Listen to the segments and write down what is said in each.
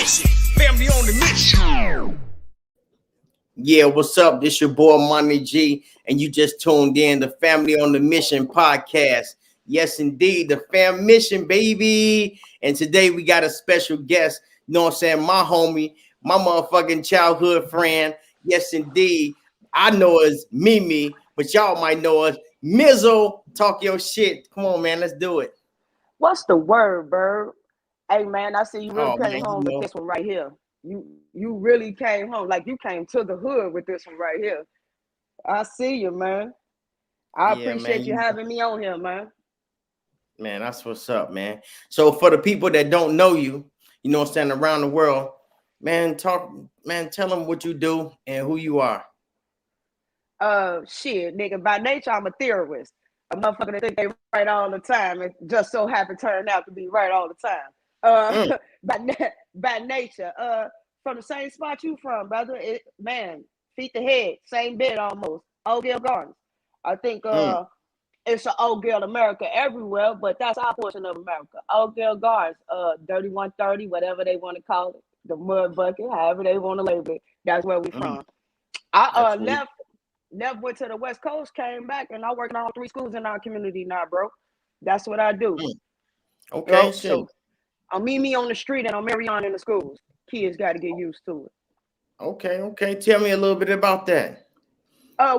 mission. Family on the mission. Yeah, what's up? This your boy Money G, and you just tuned in the Family on the Mission podcast. Yes, indeed, the Fammission, baby. And today we got a special guest. You know what I'm saying? My homie, my motherfucking childhood friend. Yes, indeed. I know us Mimi, but y'all might know us Mizzle. Talk your shit. Come on, man. Let's do it. What's the word, Bird? Hey, man, I see you really Oh, came man, home with this one right here. You really came home. Like, you came to the hood with this one right here. I see you, man. I appreciate man, you having me on here, man. Man, that's what's up, man. So for the people that don't know you, you know what I'm saying, around the world, man, tell them what you do and who you are. Shit, nigga, by nature, I'm a theorist. A motherfucker that think they right all the time and just so happen turn out to be right all the time. By nature, from the same spot you from, brother. Man, feet to head, same bed almost. Old Girl Gardens. I think it's an Old Girl America everywhere, but that's our portion of America. Old Girl Gardens, 3130, whatever they want to call it, the mud bucket, however they want to label it. That's where we from. I left, went to the West Coast, came back, and I work in all 3 schools in our community now, bro. That's what I do. Okay, you know? So I'll meet me on the street and I'll marry on in the schools. Kids got to get used to it. Okay. Tell me a little bit about that.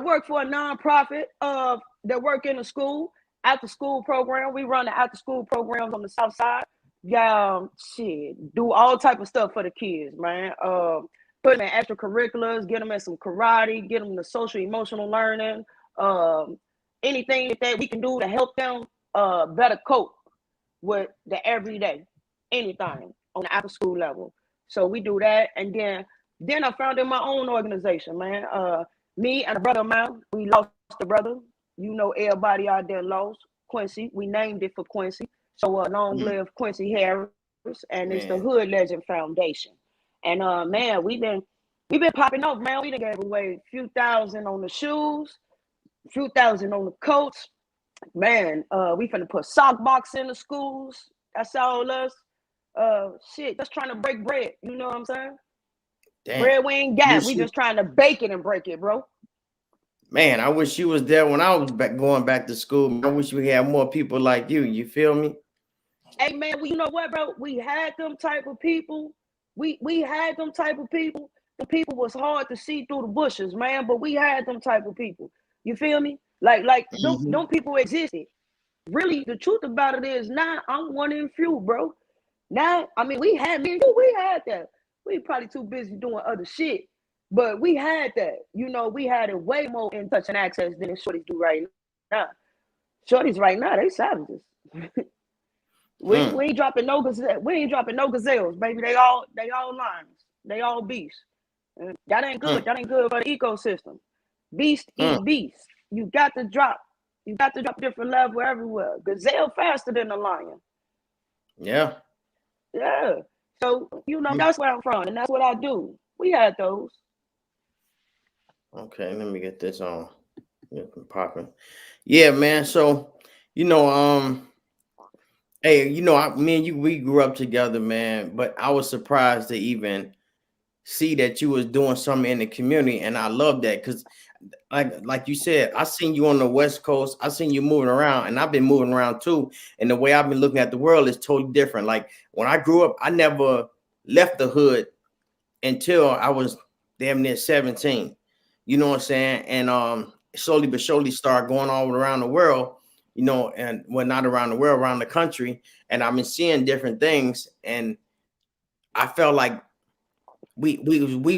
Work for a nonprofit that work in the school, after school program. We run the after school programs on the south side. Yeah, do all type of stuff for the kids, man. Put them in extracurriculars, get them in some karate, get them the social emotional learning, anything that we can do to help them better cope with the everyday, anything on the after school level. So we do that, and then I founded my own organization, man. Me and a brother of mine, we lost a brother. You know, everybody out there lost Quincy. We named it for Quincy. So long live Quincy Harris, and it's the Hood Legend Foundation. And man, we've been popping off, man. We done gave away a few thousand on the shoes, a few thousand on the coats. Man, we finna put sock box in the schools. That's all us. Just trying to break bread. You know what I'm saying? Damn. Bread we ain't got. We just trying to bake it and break it, bro. Man, I wish you was there when I was going back to school. I wish we had more people like you. You feel me? Hey, man, you know what, bro? We had them type of people. We had them type of people. The people was hard to see through the bushes, man, but we had them type of people. You feel me? Like them people existed. Really, the truth about it is now I'm one in few, bro. Now, I mean, we had that. We probably too busy doing other shit, but we had that. You know, we had it way more in touch and access than the shorties do right now. Shorties right now, they savages. We ain't dropping no gazelles. We ain't dropping no gazelles, baby. They all lions. They all beasts. And that ain't good. That ain't good for the ecosystem. Beast eat beast. You got to drop. You got to drop different level everywhere. Gazelle faster than a lion. Yeah. So, you know, that's where I'm from, and that's what I do. We had those. Okay, let me get this on. Popping. Yeah, man. So, you know, hey, you know, me and you, we grew up together, man. But I was surprised to even see that you was doing something in the community, and I love that because, like you said, I seen you on the West Coast. I seen you moving around, and I've been moving around too. And the way I've been looking at the world is totally different. Like when I grew up, I never left the hood until I was damn near 17. You know what I'm saying? And slowly but surely start going all around the world. You know, and well, not around the world, around the country. And I've been seeing different things, and I felt like we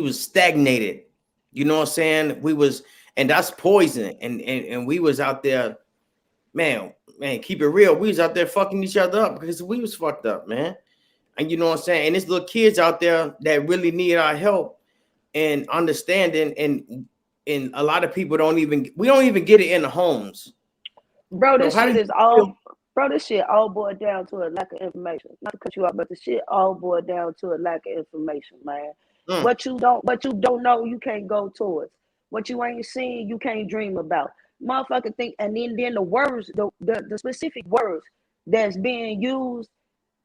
was stagnated. You know what I'm saying? We was, and that's poison. And we was out there, man, keep it real. We was out there fucking each other up because we was fucked up, man. And you know what I'm saying? And there's little kids out there that really need our help and understanding. And a lot of people we don't even get it in the homes. Bro, this shit all boiled down to a lack of information. Not to cut you off, but the shit all boiled down to a lack of information, man. What you don't know, you can't go towards. What you ain't seen, you can't dream about. Motherfucker think, and then the words, the specific words that's being used,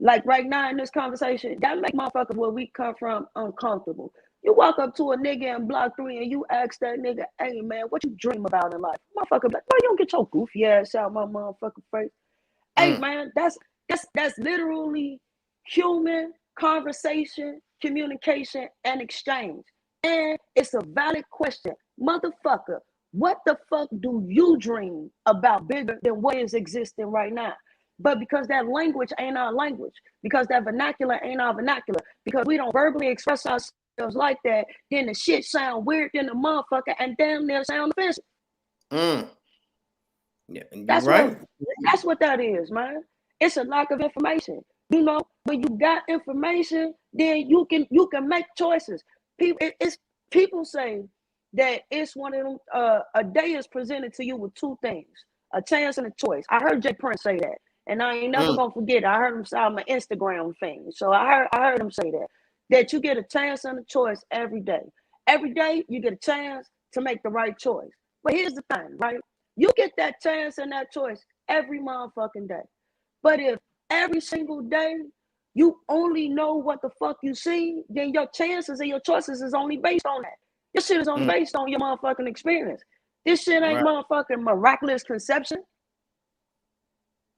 Like right now in this conversation, that make motherfuckers where we come from uncomfortable. You walk up to a nigga in block 3 and you ask that nigga, hey man, what you dream about in life? Motherfucker, like, why you don't get your goofy ass out my motherfucking face? Hey man, that's literally human conversation, communication, and exchange. And it's a valid question. Motherfucker, what the fuck do you dream about bigger than what is existing right now? But because that language ain't our language, because that vernacular ain't our vernacular, because we don't verbally express ourselves like that, then the shit sound weird than the motherfucker and damn near sound offensive. Yeah, you're That's right. that's what that is, man. It's a lack of information. You know, when you got information, then you can make choices. People say that it's one of them. A day is presented to you with two things: a chance and a choice. I heard Jay Prince say that, and I ain't never gonna forget it. I heard him say on my Instagram thing. So I heard him say that you get a chance and a choice every day. Every day you get a chance to make the right choice. But here's the thing, right? You get that chance and that choice every motherfucking day. But if every single day you only know what the fuck you see, then your chances and your choices is only based on that. This shit is only based on your motherfucking experience. This shit ain't motherfucking miraculous conception.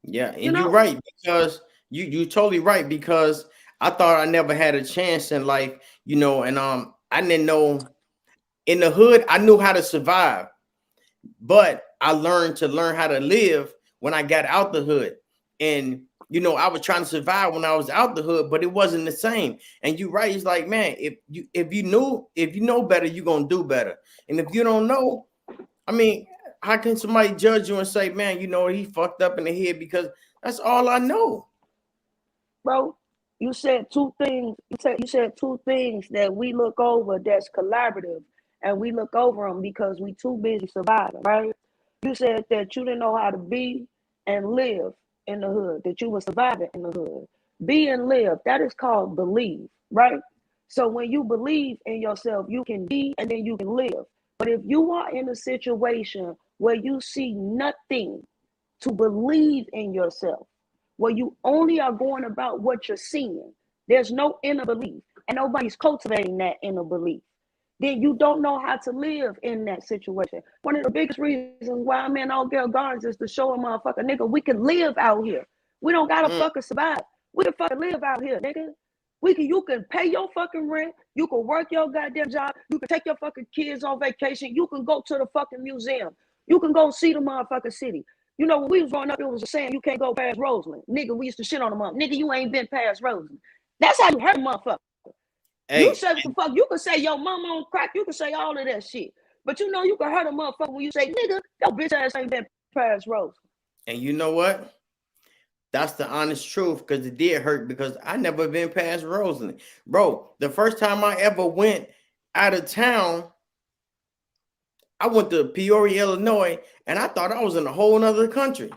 Yeah, and you're right, because you totally right, because I thought I never had a chance in life, you know, and I didn't know in the hood I knew how to survive, but I learned how to live when I got out the hood. And you know, I was trying to survive when I was out the hood, but it wasn't the same. And you're right, it's like, man, if you know better, you're gonna do better. And if you don't know, I mean, how can somebody judge you and say, man, you know, he fucked up in the head? Because that's all I know. Bro, you said two things. You said two things that we look over that's collaborative, and we look over them because we too busy surviving, right? You said that you didn't know how to be and live in the hood, that you were surviving in the hood. Be and live, that is called believe, right? So when you believe in yourself, you can be and then you can live. But if you are in a situation where you see nothing to believe in yourself, where you only are going about what you're seeing, there's no inner belief, and nobody's cultivating that inner belief, then you don't know how to live in that situation. One of the biggest reasons why I'm in All Girl Gardens is to show a motherfucker, nigga, we can live out here. We don't gotta fucking survive. We can fucking live out here, nigga. You can pay your fucking rent. You can work your goddamn job. You can take your fucking kids on vacation. You can go to the fucking museum. You can go see the motherfucking city. You know, when we was growing up, it was a saying, you can't go past Roseland. Nigga, we used to shit on the mother. Nigga, you ain't been past Roseland. That's how you hurt a motherfucker. Hey, you say what the fuck. You can say your mama on crack. You can say all of that shit. But you know you can hurt a motherfucker when you say, nigga, your bitch ass ain't been past Roseland. and you know what? That's the honest truth, because it did hurt, because I never been past Roseland. Bro, the first time I ever went out of town, I went to Peoria, Illinois, and I thought I was in a whole nother country.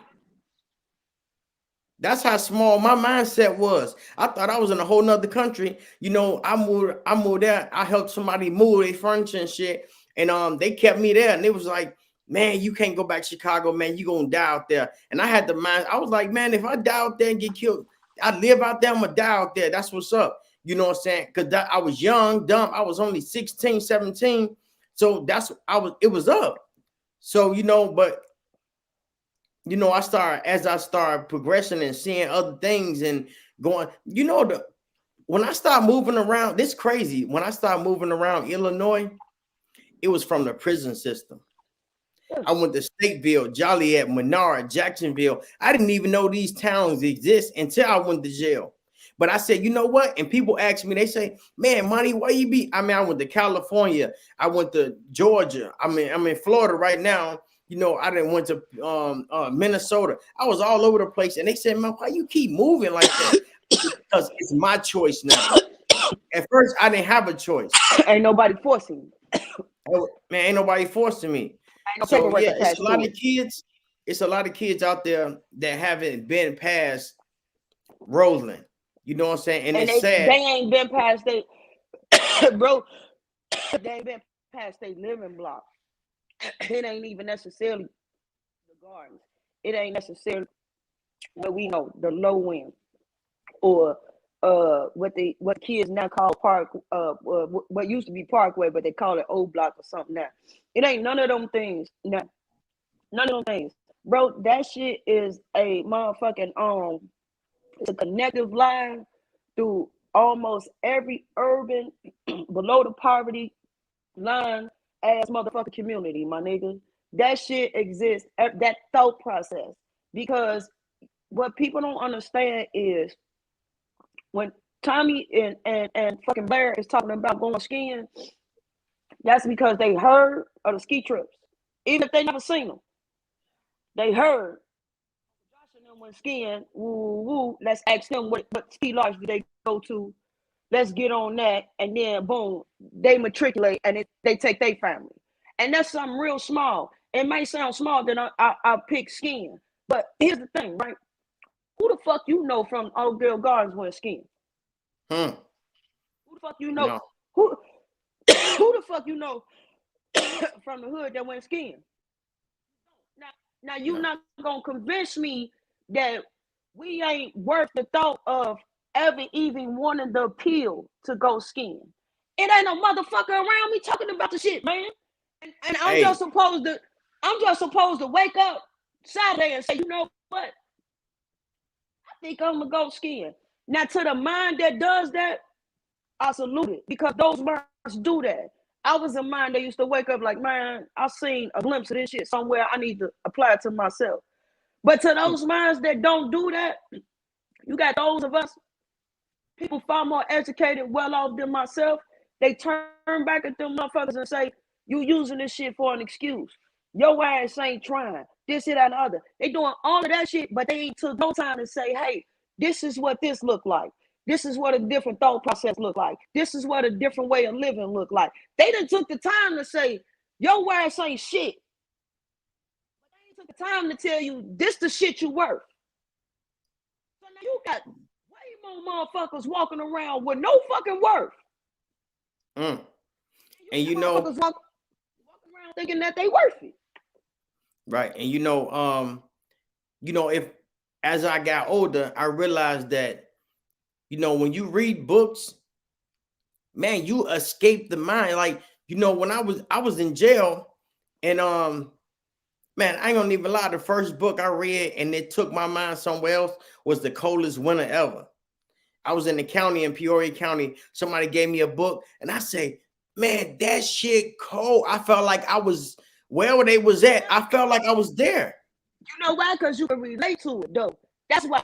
That's how small my mindset was. I thought I was in a whole nother country. You know, I moved there. I helped somebody move their furniture and shit. And they kept me there. And it was like, man, you can't go back to Chicago, man. You gonna die out there. And I had the mind. I was like, man, if I die out there and get killed, I live out there, I'm gonna die out there. That's what's up. You know what I'm saying? Because I was young, dumb. I was only 16, 17. So it was up. So, you know, but you know, as I started progressing and seeing other things and going, you know, when I started moving around, this crazy. When I started moving around Illinois, it was from the prison system. I went to Stateville, Joliet, Menard, Jacksonville. I didn't even know these towns exist until I went to jail. But I said, you know what? And people ask me, they say, man, Monty, why you be? I mean, I went to California. I went to Georgia. I'm in Florida right now. You know, I didn't went to Minnesota. I was all over the place. And they said, man, why you keep moving like that? Because it's my choice now. At first, I didn't have a choice. Ain't nobody forcing me. Man, ain't nobody forcing me. No So yeah, it's a lot of kids. It's a lot of kids out there that haven't been past Roseland. You know what I'm saying? And it's sad. They ain't been past they bro. They ain't been past their living block. It ain't even necessarily the gardens. It ain't necessarily where we know the low end. or what kids now call park, what used to be Parkway, but they call it Old Block or something now. It ain't none of them things. None of them things, bro. That shit is a motherfucking it's a connective line through almost every urban below the poverty line ass motherfucking community, my nigga. That shit exists, that thought process. Because what people don't understand is when Tommy and fucking Bear is talking about going skiing, that's because they heard of the ski trips. Even if they never seen them, they heard Josh and them went skiing. Woo woo. Let's ask them what ski lodge do they go to. Let's get on that, and then boom, they matriculate and they take their family. And that's something real small. It may sound small, then I'll pick skiing. But here's the thing, right? Who the fuck you know from Oakdale Gardens went skiing? Who the fuck you know? No. Who the fuck you know from the hood that went skiing? Now you're not gonna convince me that we ain't worth the thought of ever even wanting the appeal to go skiing. It ain't no motherfucker around me talking about the shit, man. And I'm just supposed to wake up Saturday and say, you know what? I think I'm gonna go skiing. Now, to the mind that does that, I salute it, because those minds do that. I was a mind that used to wake up like, man, I seen a glimpse of this shit somewhere. I need to apply it to myself. But to those minds that don't do that, you got those of us, people far more educated, well off than myself. They turn back at them motherfuckers and say, you using this shit for an excuse. Your ass ain't trying. This, that, and the other. They doing all of that shit, but they ain't took no time to say, hey, this is what this look like. This is what a different thought process look like. This is what a different way of living look like. They done took the time to say, your ass ain't shit. But they ain't took the time to tell you, this the shit you worth. So now you got way more motherfuckers walking around with no fucking worth. And you know, walking around thinking that they worth it. Right. And you know, if as I got older, I realized that, you know, when you read books, man, you escape the mind. Like, you know, when I was in jail, and man, I ain't gonna even lie, the first book I read and it took my mind somewhere else was The Coldest Winter Ever. I was in the county, in Peoria County. Somebody gave me a book and I say, man, that shit cold. I felt like I was wherever they was at. I felt like I was there. You know why? Because you can relate to it, though. That's why.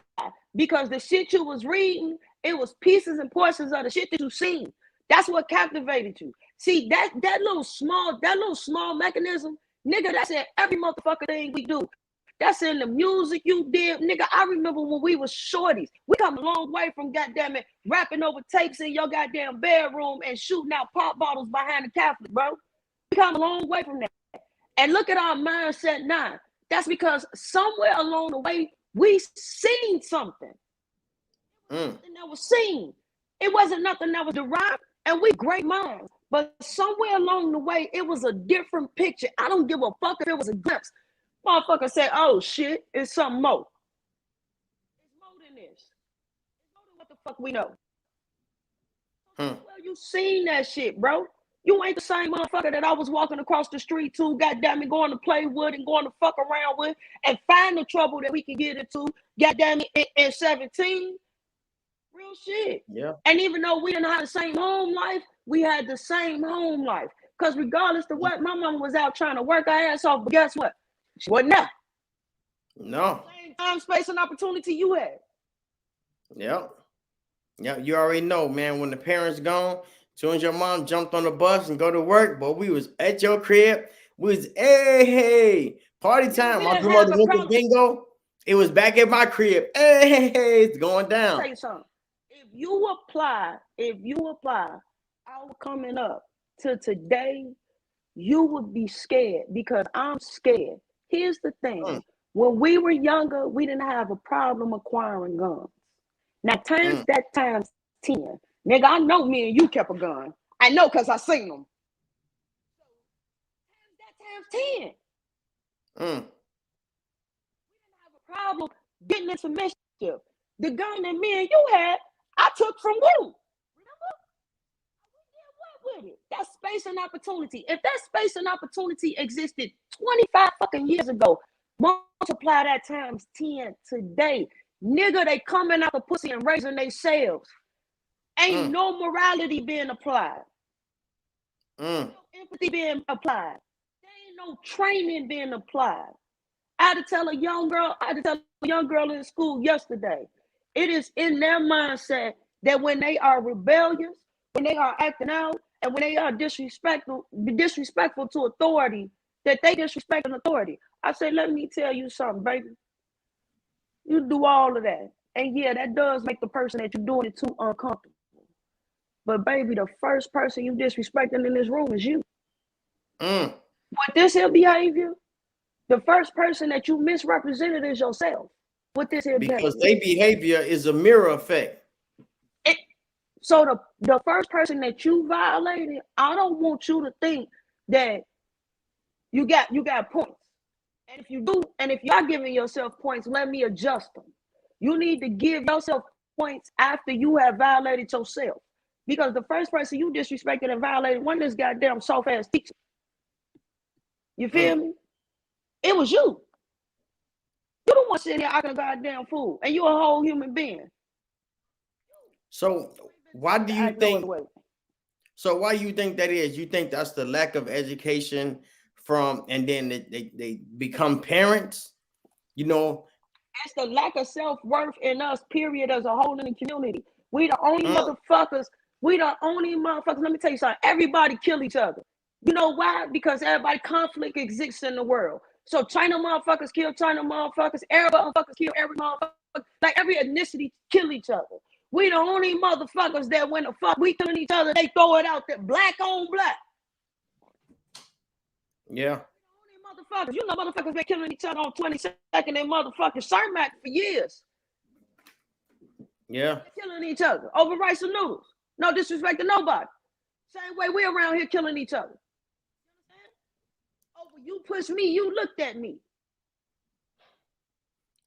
Because the shit you was reading, it was pieces and portions of the shit that you seen. That's what captivated you. See, that little small mechanism, nigga, that's in every motherfucking thing we do. That's in the music you did, nigga. I remember when we was shorties. We come a long way from goddamn it rapping over tapes in your goddamn bedroom and shooting out pop bottles behind the Catholic, bro. We come a long way from that. And look at our mindset now. That's because somewhere along the way we seen something. Something that was seen. It wasn't nothing that was derived, and we great minds. But somewhere along the way, it was a different picture. I don't give a fuck if it was a glimpse. Motherfucker said, oh shit, it's something more. It's more than this. It's more than what the fuck we know. Well, you seen that shit, bro. You ain't the same motherfucker that I was walking across the street to, goddamn it, going to play with and going to fuck around with and find the trouble that we can get into, goddamn it, in 17. Real shit. Yeah. And even though we didn't have the same home life, we had the same home life. Because regardless of what, my mama was out trying to work her ass off, but guess what? She wasn't there. No. Same time, space, and opportunity you had. Yep. Yeah, you already know, man. When the parents gone, as soon as your mom jumped on the bus and go to work, but we was at your crib. We was, hey, party time. My grandmother went to bingo. It was back at my crib. Hey, it's going down. I'll tell you something. If you apply our coming up to today, you would be scared, because I'm scared. Here's the thing. When we were younger, we didn't have a problem acquiring guns. Now, times 10. Nigga, I know me and you kept a gun. I know because I seen them. Times 10. We didn't have a problem getting into mischief. The gun that me and you had, I took from Woo. Remember? We did what with it? That's space and opportunity. If that space and opportunity existed 25 fucking years ago, multiply that times 10 today. Nigga, they coming out the pussy and raising themselves. Ain't no morality being applied. No empathy being applied. There ain't no training being applied. I had to tell a young girl in school yesterday, it is in their mindset that when they are rebellious, when they are acting out, and when they are disrespectful to authority, that they disrespect an authority. I said, let me tell you something, baby. You do all of that. And yeah, that does make the person that you're doing it to uncomfortable. But baby, the first person you disrespecting in this room is you. With this here behavior, the first person that you misrepresented is yourself. With this here because their behavior is a mirror effect. So the first person that you violated, I don't want you to think that you got points. And if you do, and if you are giving yourself points, let me adjust them. You need to give yourself points after you have violated yourself. Because the first person you disrespected and violated wasn't this goddamn soft-ass teacher. You feel me? It was you. You don't want to sit here acting a goddamn fool. And you're a whole human being. So why do you think? So why you think that is? You think that's the lack of education from, and then they become parents? You know, it's the lack of self-worth in us, period, as a whole in the community. We the only motherfuckers. We the only motherfuckers. Let me tell you something. Everybody kill each other. You know why? Because everybody conflict exists in the world. So China motherfuckers kill China motherfuckers. Arab motherfuckers kill every motherfucker. Like every ethnicity kill each other. We the only motherfuckers that when the fuck we killing each other, they throw it out there, black on black. Yeah. Motherfuckers, you know, motherfuckers been killing each other on 22nd and motherfucking Cermak for years. Yeah. They're killing each other over rice and noodles. No disrespect to nobody. Same way we around here killing each other. Over you pushed me, you looked at me.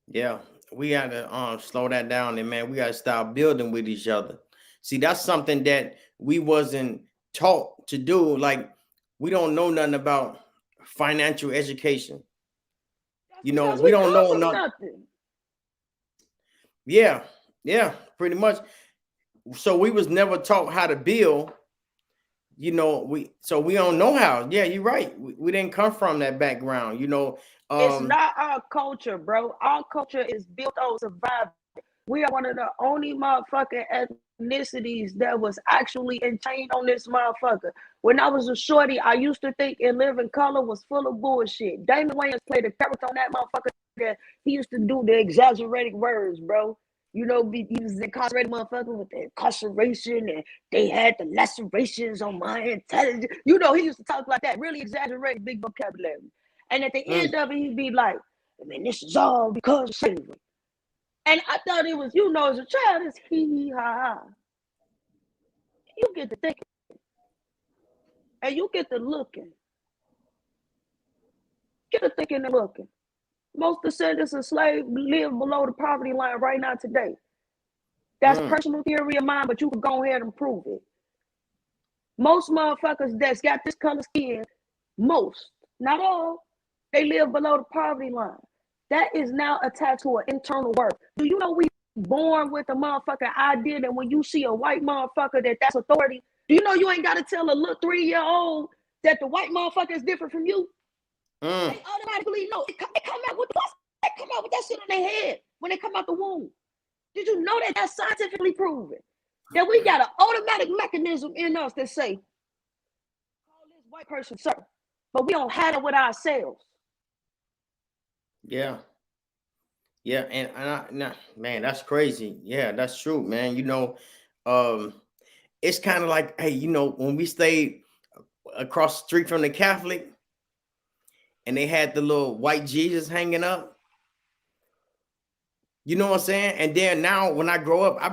Yeah, we got to slow that down, and man, we got to start building with each other. See, that's something that we wasn't taught to do. Like, we don't know nothing about financial education. You know, we don't know nothing. Yeah, pretty much. So we was never taught how to build. You know, we don't know how. Yeah, you're right. We didn't come from that background. You know, it's not our culture, bro. Our culture is built on survival. We are one of the only motherfucking ethnicities that was actually enchained on this motherfucker. When I was a shorty, I used to think In Living Color was full of bullshit. Damon Wayans played a character on that motherfucker that he used to do the exaggerated words, bro. You know, he was an incarcerated motherfucker with the incarceration, and they had the lacerations on my intelligence. You know, he used to talk like that, really exaggerated, big vocabulary. And at the end of it, he'd be like, I mean, this is all because of slavery. And I thought it was, you know, as a child, it's hee ha ha. You get to thinking. And you get to looking. Get to thinking and looking. Most descendants of slaves live below the poverty line right now today. That's personal theory of mine, but you can go ahead and prove it. Most motherfuckers that's got this color skin, most, not all, they live below the poverty line. That is now attached to an internal work. Do you know we born with a motherfucking idea that when you see a white motherfucker that's authority, do you know you ain't got to tell a little 3-year-old that the white motherfucker is different from you? They automatically know. It come out with they come out with that shit in their head when they come out the womb. Did you know that that's scientifically proven? That we got an automatic mechanism in us that say, call this white person sir, but we don't have it with ourselves. Yeah, and man, that's crazy. Yeah, that's true, man. You know, it's kind of like, hey, you know, when we stayed across the street from the Catholic, and they had the little white Jesus hanging up. You know what I'm saying? And then now when I grow up, I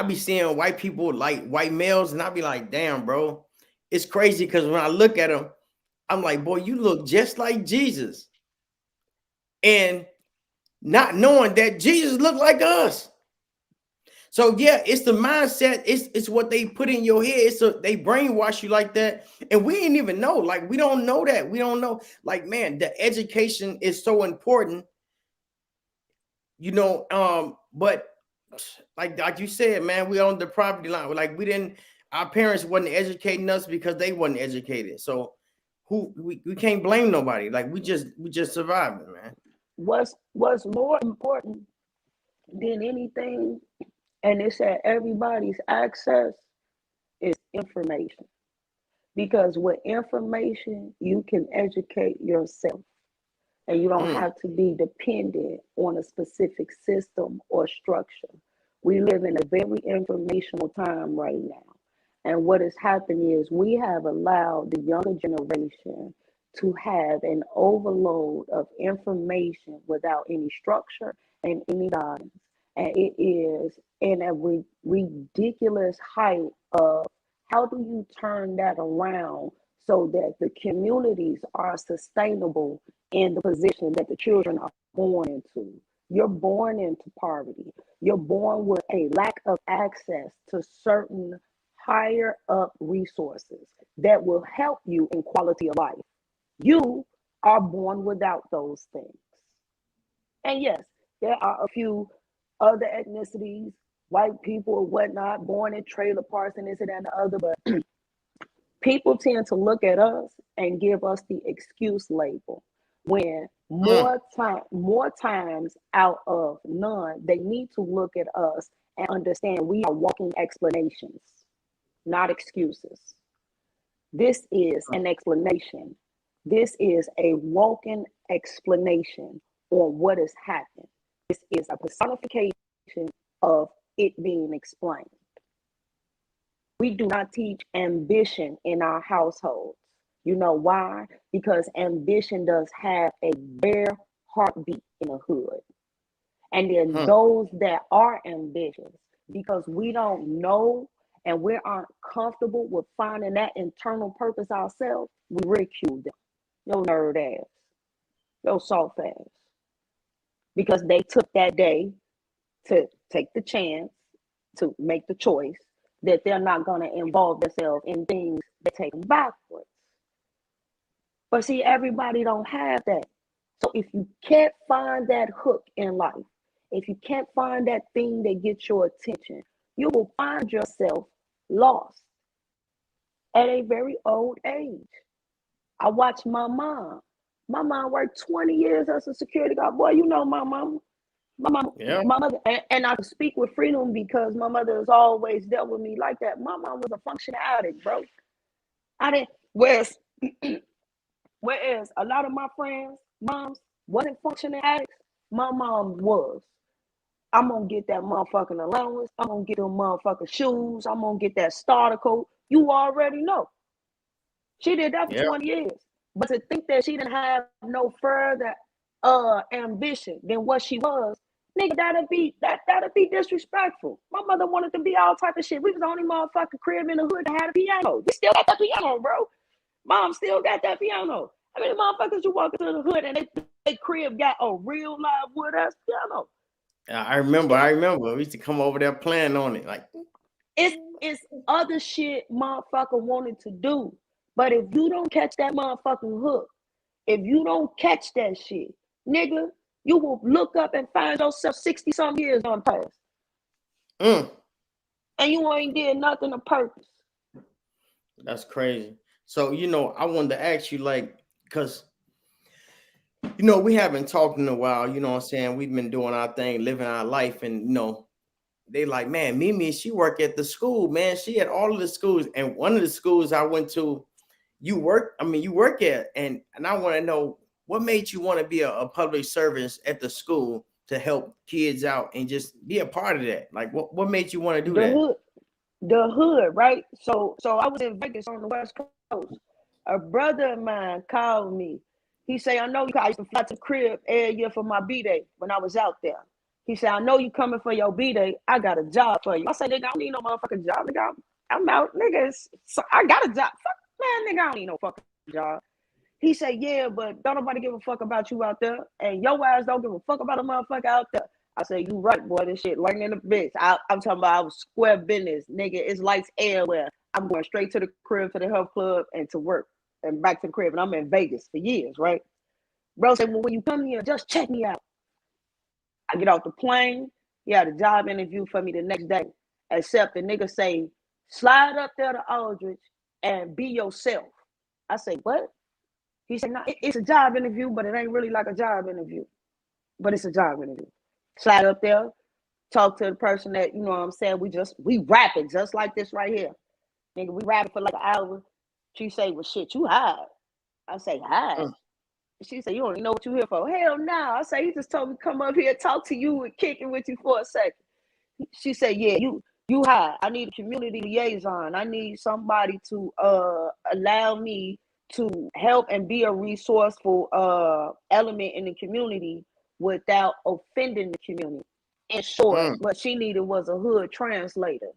be seeing white people, like white males, and I be like, damn, bro, it's crazy because when I look at them, I'm like, boy, you look just like Jesus. And not knowing that Jesus looked like us. So yeah, it's the mindset. It's what they put in your head. So they brainwash you like that, and we ain't even know. Like we don't know that. We don't know. Like man, the education is so important. But like you said, man, we on the property line. Like we didn't. Our parents wasn't educating us because they wasn't educated. So we can't blame nobody. Like we just surviving, man. What's more important than anything, and it's at everybody's access, is information. Because with information, you can educate yourself. And you don't Mm, have to be dependent on a specific system or structure. We live in a very informational time right now. And what has happened is we have allowed the younger generation to have an overload of information without any structure and any guidance. And it is in a ridiculous height of how do you turn that around so that the communities are sustainable in the position that the children are born into. You're born into poverty. You're born with a lack of access to certain higher up resources that will help you in quality of life. You are born without those things. And yes, there are a few other ethnicities, white people or whatnot, born in trailer parks and this and that and the other, but people tend to look at us and give us the excuse label when mm. more times out of none, they need to look at us and understand we are walking explanations, not excuses. This is an explanation. This is a walking explanation on what has happened. This is a personification of it being explained. We do not teach ambition in our households. You know why? Because ambition does have a bare heartbeat in the hood. And then Huh. those that are ambitious, because we don't know and we aren't comfortable with finding that internal purpose ourselves, we ridicule them. Yo nerd ass, yo soft ass. Because they took that day to take the chance to make the choice that they're not going to involve themselves in things that take them backwards. But see, everybody don't have that. So if you can't find that hook in life, if you can't find that thing that gets your attention, you will find yourself lost at a very old age. I watched my mom. My mom worked 20 years as a security guard. Boy, you know my mom. Yeah. My mother, and I speak with freedom because my mother has always dealt with me like that. My mom was a functioning addict, bro. I didn't. Whereas a lot of my friends' moms wasn't functioning addicts, my mom was. I'm gonna get that motherfucking allowance. I'm gonna get them motherfucking shoes. I'm gonna get that starter coat. You already know. She did that for Yeah. 20 years. But to think that she didn't have no further ambition than what she was, nigga, that'd be disrespectful. My mother wanted to be all type of shit. We was the only motherfucking crib in the hood that had a piano. We still got that piano, bro. Mom still got that piano. I mean, the motherfuckers you walk into the hood and they crib got a real live wood ass piano. I remember. I remember. We used to come over there playing on it. Like, It's other shit motherfucker wanted to do. But if you don't catch that motherfucking hook, if you don't catch that shit, nigga, you will look up and find yourself 60 some years on past. mm, And you ain't did nothing of purpose. that's crazy. So, I wanted to ask you, like, because we haven't talked in a while, you know what I'm saying? We've been doing our thing, living our life, and they like, man, Mimi, she work at the school, man. She at all of the schools. And one of the schools I went to, you work at, and I want to know what made you want to be a public service at the school to help kids out and just be a part of that. Like what made you want to do The that? hood, the hood, right? So I was in Vegas on the West Coast. A brother of mine called me. He said, I know you. I used to fly to the crib every year for my B-Day when I was out there. He said, I know you coming for your B-Day. I got a job for you. I said, nigga, I don't need no motherfucking job. Nigga, I'm out. Nigga, so I got a job. Fuck, man, nigga, I don't need no fucking job. He said, yeah, but don't nobody give a fuck about you out there. And your ass don't give a fuck about a motherfucker out there. I say, you right, boy, this shit learning the bitch. I'm talking about I was square business, nigga. It's lights everywhere. I'm going straight to the crib, to the health club, and to work, and back to the crib. And I'm in Vegas for years, right? Bro said, well, when you come here, just check me out. I get off the plane. He had a job interview for me the next day. Except the nigga say, slide up there to Aldrich and be yourself. I say, what? He said, no, it's a job interview, but it ain't really like a job interview. But it's a job interview. Slide up there, talk to the person that, you know what I'm saying, we rap it just like this right here. Nigga, we rap it for like an hour. She say, well, shit, you high. I say, high? She said, you don't even know what you here for. Hell no. I say, he just told me come up here, talk to you and kick it with you for a second. She said, yeah, you high. I need a community liaison. I need somebody to allow me to help and be a resourceful element in the community without offending the community. In short, what she needed was a hood translator,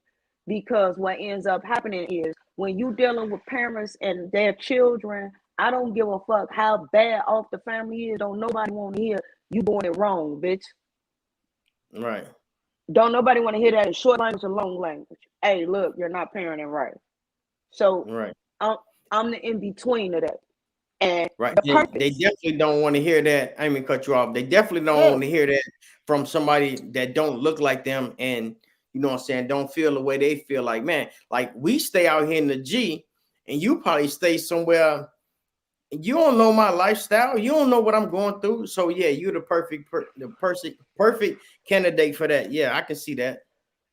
because what ends up happening is when you dealing with parents and their children, I don't give a fuck how bad off the family is. Don't nobody want to hear you doing it wrong, bitch. Right. Don't nobody want to hear that in short language or long language. Hey, look, you're not parenting right. So Right. I'm the in between of that. And right. the They definitely don't want to hear that. I mean, cut you off. They definitely don't want to hear that from somebody that don't look like them, and you know what I'm saying, don't feel the way they feel. Like, man, like we stay out here in the G, and you probably stay somewhere. You don't know my lifestyle. You don't know what I'm going through. So yeah, you're the perfect candidate for that. Yeah, I can see that.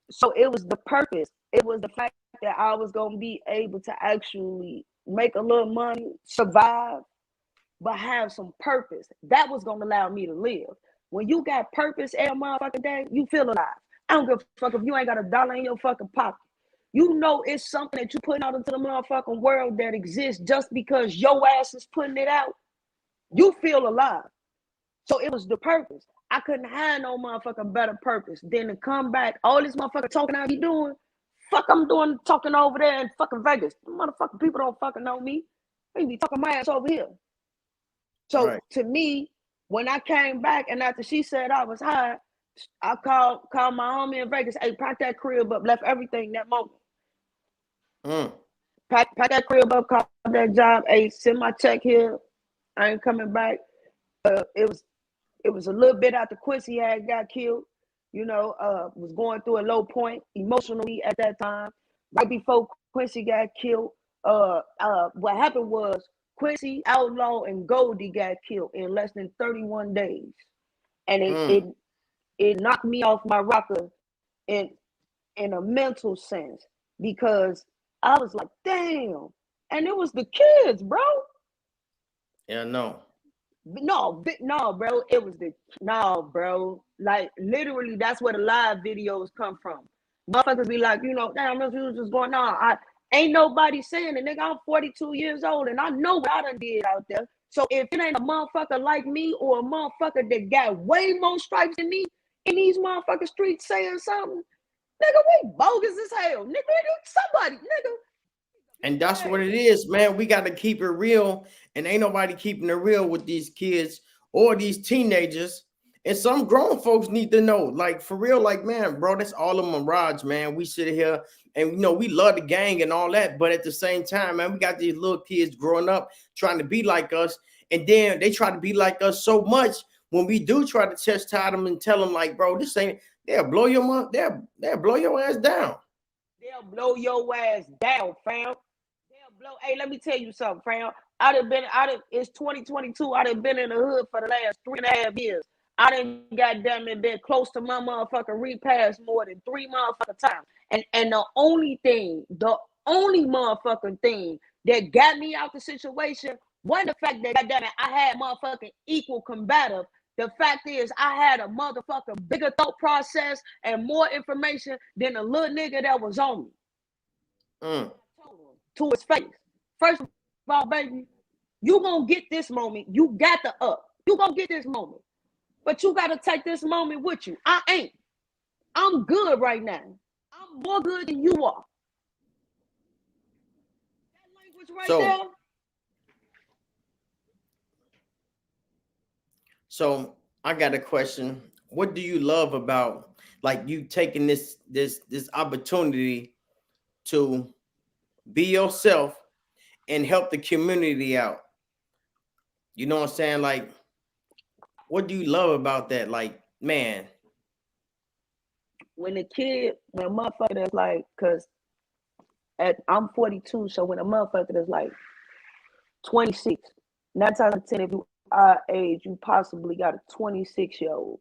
So it was the purpose. It was the fact that I was gonna be able to actually make a little money, survive, but have some purpose. That was gonna allow me to live. When you got purpose every motherfucking day, you feel alive. I don't give a fuck if you ain't got a dollar in your fucking pocket. You know it's something that you putting out into the motherfucking world that exists just because your ass is putting it out. You feel alive. So it was the purpose. I couldn't have no motherfucking better purpose than to come back. All this motherfucking talking I be doing, fuck I'm doing talking over there in fucking Vegas. Motherfucking people don't fucking know me. They be talking my ass over here. So to me, when I came back and after she said I was high, I called my homie in Vegas. Hey, pack that crib up, left everything that moment. Pack that crib up, call that job. Hey, send my check here. I ain't coming back. It was a little bit after Quincy had got killed. You know, was going through a low point emotionally at that time. Right before Quincy got killed, what happened was Quincy, Outlaw, and Goldie got killed in less than 31 days. And it knocked me off my rocker in a mental sense, because I was like, damn. And it was the kids, bro. Yeah, no. No, bro. It was bro. Like literally, that's where the live videos come from. Motherfuckers be like, you know, damn, this was just going on. I ain't nobody saying it, nigga. I'm 42 years old and I know what I done did out there. So if it ain't a motherfucker like me or a motherfucker that got way more stripes than me in these motherfucking streets saying something, nigga, we bogus as hell. Nigga, somebody, nigga. And that's what it is, man. We got to keep it real, and ain't nobody keeping it real with these kids or these teenagers. And some grown folks need to know, like, for real, like, man, bro, that's all a mirage, man. We sit here and, you know, we love the gang and all that, but at the same time, man, we got these little kids growing up trying to be like us, and then they try to be like us so much when we do try to chastise them and tell them, like, bro, this ain't, they'll blow your mom, they'll blow your ass down. They'll blow your ass down, fam. Hey, let me tell you something, fam. It's 2022. I done been in the hood for the last 3.5 years. I done goddamn it been close to my motherfucking repass more than 3 motherfucking times. And the only motherfucking thing that got me out the situation wasn't the fact that goddamn it, I had motherfucking equal combative. The fact is, I had a motherfucking bigger thought process and more information than the little nigga that was on me. To his face. First of all, baby, you gonna get this moment. You got the up. You gonna get this moment. But you gotta take this moment with you. I ain't. I'm good right now. I'm more good than you are. That language right there. So I got a question. what do you love about like you taking this opportunity to be yourself and help the community out? You know what I'm saying? Like, what do you love about that? Like, man. When when a motherfucker that's like, cause I'm 42, so when a motherfucker that's like 26, 9 times out of 10, if you our age, you possibly got a 26-year-old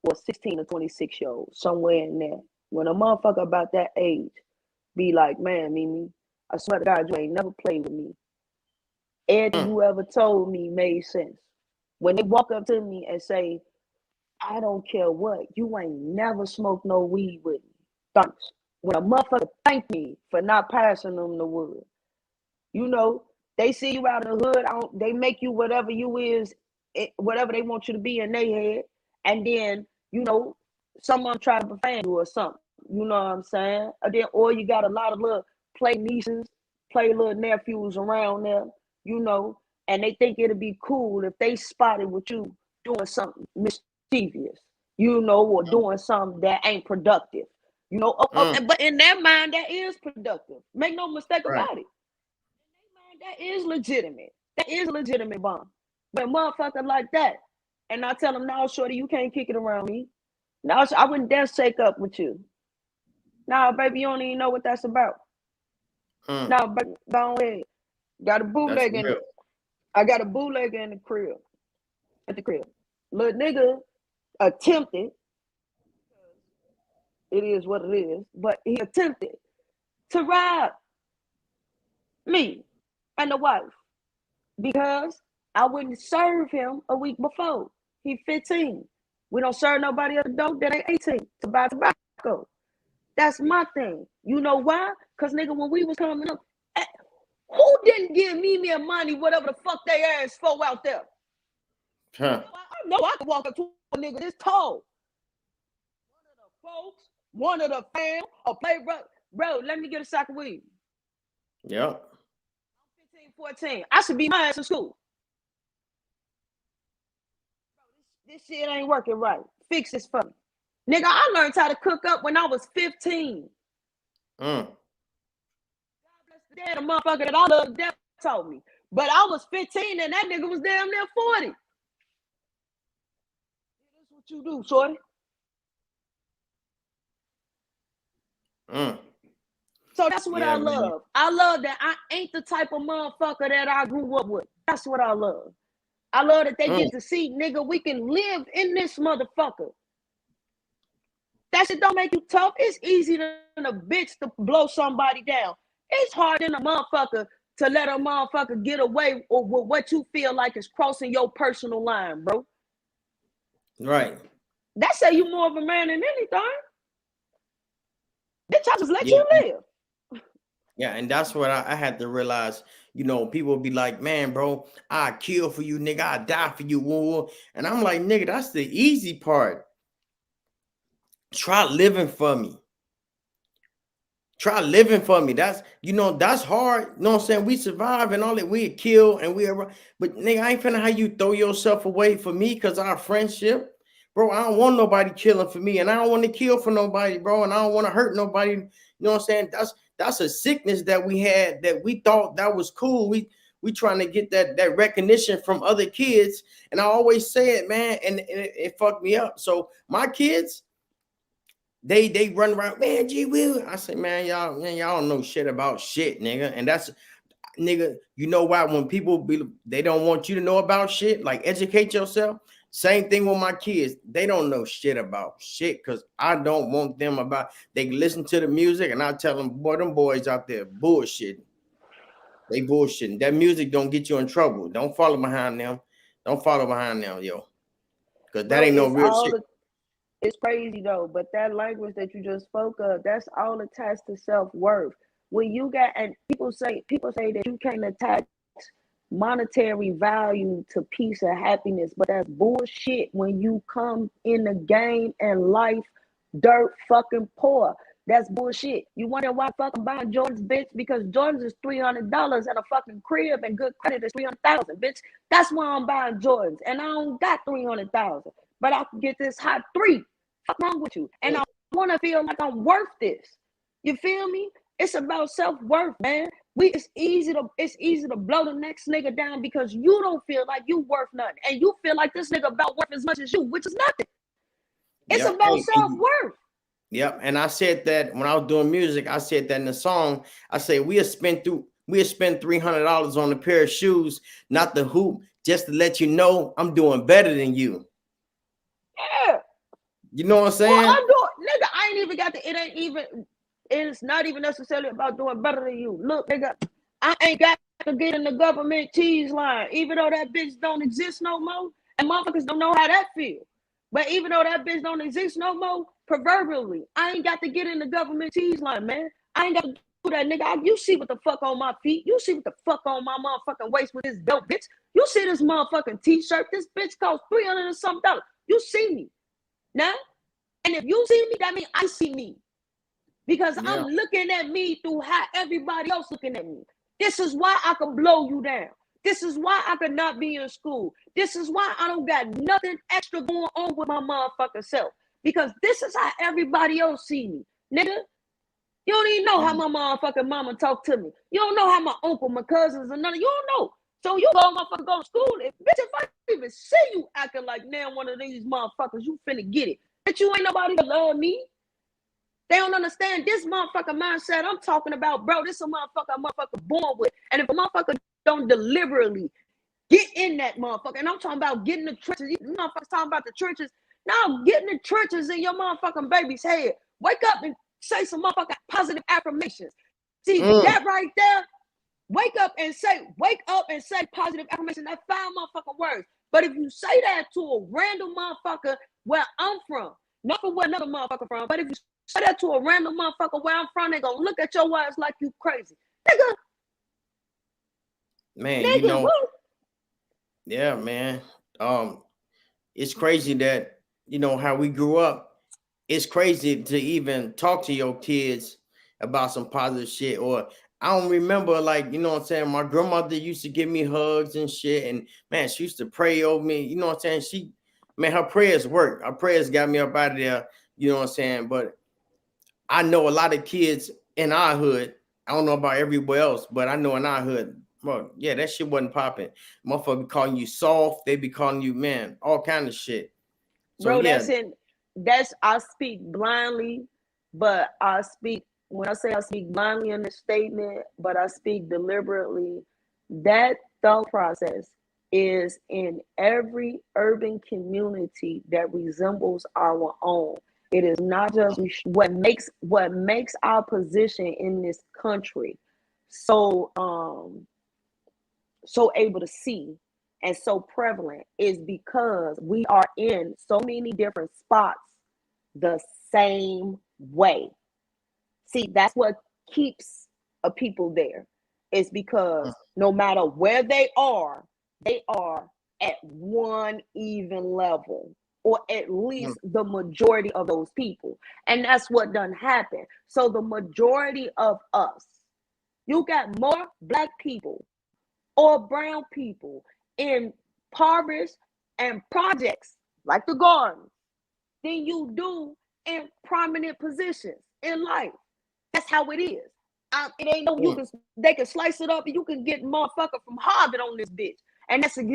or 16 or 26-year-old, somewhere in there. When a motherfucker about that age be like, man, Mimi, I swear to God, you ain't never played with me. Everything you ever told me made sense. When they walk up to me and say, I don't care what, you ain't never smoked no weed with me. Thanks. When a motherfucker thank me for not passing them the wood, you know, they see you out of the hood, they make you whatever you is, whatever they want you to be in their head, and then, you know, someone try to befriend you or something. You know what I'm saying? Or you got a lot of little play nieces, play little nephews around there, you know, and they think it'd be cool if they spotted with you doing something mischievous, you know, or doing something that ain't productive, you know. But in their mind, that is productive. Make no mistake about it. That is legitimate. That is a legitimate bomb. But motherfucker like that, and I tell them, no, shorty, you can't kick it around me. No, I wouldn't dare shake up with you. No, baby, you don't even know what that's about. No, baby, go ahead. Got a bootleg in it. I got a bootleg in the crib. At the crib. Little nigga attempted. It is what it is. But he attempted to rob me and the wife because I wouldn't serve him a week before. He 15. We don't serve nobody at the door that ain't 18 to buy tobacco. That's my thing. You know why? Because nigga, when we was coming up, who didn't give me money, whatever the fuck they ass for out there? I know I could walk up to a nigga this tall. One of the folks, one of the fam, or play bro, let me get a sack of weed. Yep. 15, 14. I should be my ass in school. Bro, this shit ain't working right. Fix this for me. Nigga, I learned how to cook up when I was 15. God bless the dead, a motherfucker that I love death told me. But I was 15 and that nigga was damn near 40. That's what you do, shorty. So that's what I love. Man. I love that I ain't the type of motherfucker that I grew up with. That's what I love. I love that they get to see, nigga, we can live in this motherfucker. That shit don't make you tough. It's easy than a bitch to blow somebody down. It's hard than a motherfucker to let a motherfucker get away with what you feel like is crossing your personal line, bro. Right. That say you more of a man than anything. Bitch, I just let you live. Yeah, and that's what I had to realize. You know, people be like, man, bro, I kill for you, nigga. I die for you. And I'm like, nigga, that's the easy part. Try living for me. Try living for me. That's, you know, that's hard. You know what I'm saying? We survive and all that. We kill and we are, but nigga, I ain't finna how you throw yourself away for me because our friendship. Bro, I don't want nobody killing for me, and I don't want to kill for nobody, bro, and I don't want to hurt nobody. You know what I'm saying? That's a sickness that we had that we thought that was cool. We trying to get that recognition from other kids, and I always say it, man, and it fucked me up. So my kids, they run around, man, gee will. I say, man, y'all don't know shit about shit, nigga. And that's, nigga, you know why? When people they don't want you to know about shit, like educate yourself. Same thing with my kids. They don't know shit about shit because I don't want them about. They listen to the music and I tell them, boy, them boys out there bullshitting. They bullshitting. That music don't get you in trouble. Don't follow behind them. Don't follow behind them, yo. Because that ain't no real shit. It's crazy though, but that language that you just spoke of, that's all attached to self-worth. When you got, and people say that you can't attach monetary value to peace or happiness, but that's bullshit when you come in the game and life dirt fucking poor. That's bullshit. You wonder why fucking buying Jordans, bitch? Because Jordans is $300 and a fucking crib and good credit is $300,000, bitch. That's why I'm buying Jordans, and I don't got $300,000. but I can get this hot 3. What's wrong with you? And I want to feel like I'm worth this. You feel me? It's about self-worth, man. It's easy to blow the next nigga down because you don't feel like you worth nothing, and you feel like this nigga about worth as much as you, which is nothing. It's about self-worth. Yep. And I said that when I was doing music, I said that in the song. I say we have spent $300 on a pair of shoes, not the hoop, just to let you know I'm doing better than you. Yeah. You know what I'm saying? Well, I'm doing, nigga, I ain't even got the, it's not even necessarily about doing better than you. Look, nigga, I ain't got to get in the government cheese line, even though that bitch don't exist no more, and motherfuckers don't know how that feels. But even though that bitch don't exist no more, proverbially, I ain't got to get in the government cheese line, man. I ain't got to do that, nigga. You see what the fuck on my feet. You see what the fuck on my motherfucking waist with this belt, bitch. You see this motherfucking t-shirt. This bitch costs $300 and something. You see me. Now, and if you see me, that means I see me. Because I'm looking at me through how everybody else looking at me. This is why I can blow you down. This is why I could not be in school. This is why I don't got nothing extra going on with my motherfucking self. Because this is how everybody else see me. Nigga, you don't even know how my motherfucking mama talk to me. You don't know how my uncle, my cousins, and none of you don't know. So you motherfucker go to school. Bitch, if I even see you acting like now one of these motherfuckers, you finna get it. But you ain't nobody that love me. They don't understand this motherfucker mindset I'm talking about, bro. This is a motherfucker born with. And if a motherfucker don't deliberately get in that motherfucker, and I'm talking about getting the trenches, you motherfuckers talking about the trenches. Now getting the trenches in your motherfucking baby's head. Wake up and say some motherfucking positive affirmations. See that right there? Wake up and say positive affirmation. That's 5 motherfucking words. But if you say that to a random motherfucker where I'm from, not from where another motherfucker from, but if you say that to a random motherfucker where I'm from, they gonna look at your ass like you crazy. Nigga. Man, you know, yeah, man. It's crazy that, you know, how we grew up. It's crazy to even talk to your kids about some positive shit. Or I don't remember, like, you know what I'm saying? My grandmother used to give me hugs and shit. And man, she used to pray over me. You know what I'm saying? Her prayers worked. Her prayers got me up out of there. You know what I'm saying? But I know a lot of kids in our hood. I don't know about everywhere else, but I know in our hood, bro, yeah, that shit wasn't popping. Motherfucker be calling you soft. They be calling you, man, all kind of shit. So, bro, I speak blindly, but when I say I speak blindly in the statement, but I speak deliberately, that thought process is in every urban community that resembles our own. It is not just what makes our position in this country so able to see and so prevalent is because we are in so many different spots the same way. See, that's what keeps a people there. It's because no matter where they are at one even level, or at least the majority of those people. And that's what done happened. So the majority of us, you got more black people or brown people in impoverished and projects like the garden than you do in prominent positions in life. That's how it is. It ain't no they can slice it up and you can get motherfucker from Harvard on this bitch. And that's when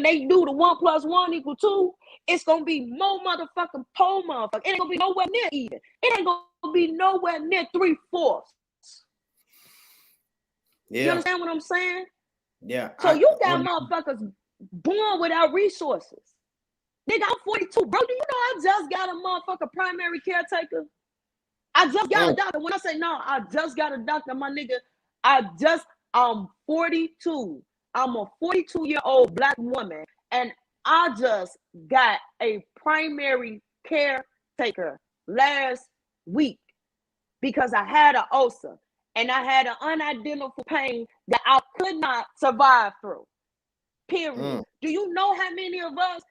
they do the 1 + 1 = 2, it's gonna be more motherfucking poor motherfucker. It ain't gonna be nowhere near even. It ain't gonna be nowhere near 3/4. Yeah. You understand what I'm saying? Yeah. So you got motherfuckers born without resources. Nigga, I'm 42. Bro, do you know I just got a motherfucker primary caretaker? I just got a doctor. When I say no, I just got a doctor, my nigga. I'm 42. I'm a 42-year-old black woman, and I just got a primary caretaker last week because I had an ulcer and I had an unidentified pain that I could not survive through. Period. Do you know how many of us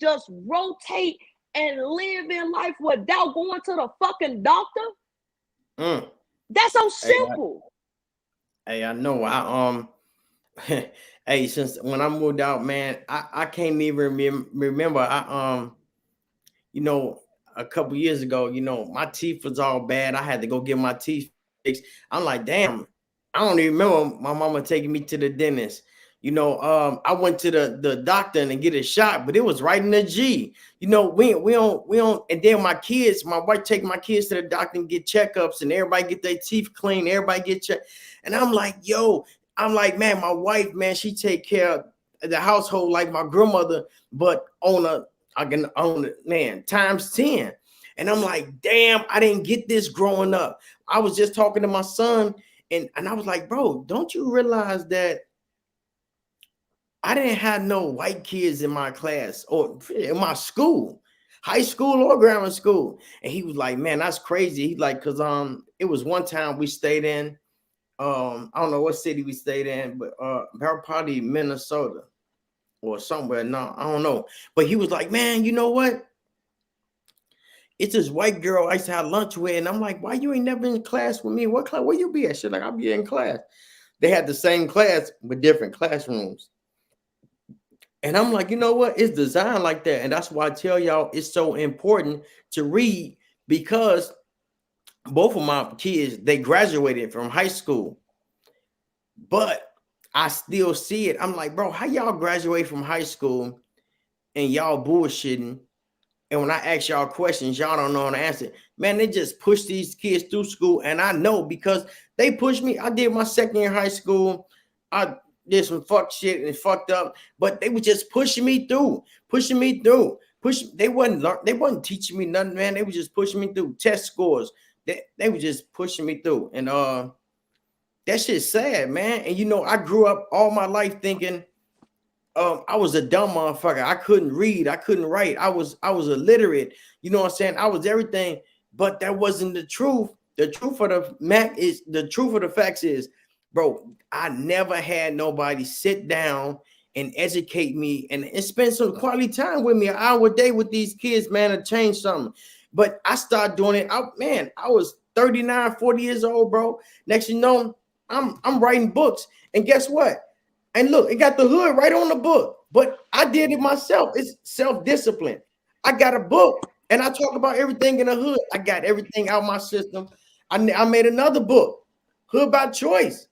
just rotate and live in life without going to the fucking doctor? That's so simple. Hey, I know. Hey, since when I moved out, man, I can't even remember. You know, a couple years ago, you know, my teeth was all bad. I had to go get my teeth fixed. I'm like, damn, I don't even remember my mama taking me to the dentist. You know, I went to the doctor and get a shot, but it was right in the G. You know, we don't. And then my kids, my wife taking my kids to the doctor and get checkups, and everybody get their teeth clean. Everybody get checked, and I'm like, yo, I'm like, man, my wife, man, she take care of the household like my grandmother, but I can own it, man, times 10. And I'm like, damn, I didn't get this growing up. I was just talking to my son, and I was like, bro, don't you realize that I didn't have no white kids in my class or in my school, high school or grammar school? And he was like, man, that's crazy. He like, cause it was one time we stayed in, I don't know what city we stayed in, but probably Minnesota or somewhere. No, I don't know. But he was like, man, you know what? It's this white girl I used to have lunch with. And I'm like, why you ain't never in class with me? What class? Where you be at? She's like, I'll be in class. They had the same class with different classrooms. And I'm like, you know what? It's designed like that. And that's why I tell y'all it's so important to read, because both of my kids, they graduated from high school. But I still see it. I'm like, bro, how y'all graduate from high school and y'all bullshitting? And when I ask y'all questions, y'all don't know how to answer. Man, they just push these kids through school. And I know because they pushed me. I did my second year high school. I did some fuck shit and fucked up, but they were just pushing me through. They wasn't teaching me nothing, man. They were just pushing me through test scores. They were just pushing me through. And that shit's sad, man. And you know, I grew up all my life thinking I was a dumb motherfucker. I couldn't read, I couldn't write. I was illiterate. You know what I'm saying? I was everything, but that wasn't the truth. The truth of the facts is, bro, I never had nobody sit down and educate me and spend some quality time with me, an hour a day with these kids, man, to change something. But I started doing it. I was 39, 40 years old, bro. Next you know, I'm writing books. And guess what? And look, it got the hood right on the book, but I did it myself. It's self-discipline. I got a book and I talk about everything in the hood. I got everything out my system. I made another book, Hood by Choice.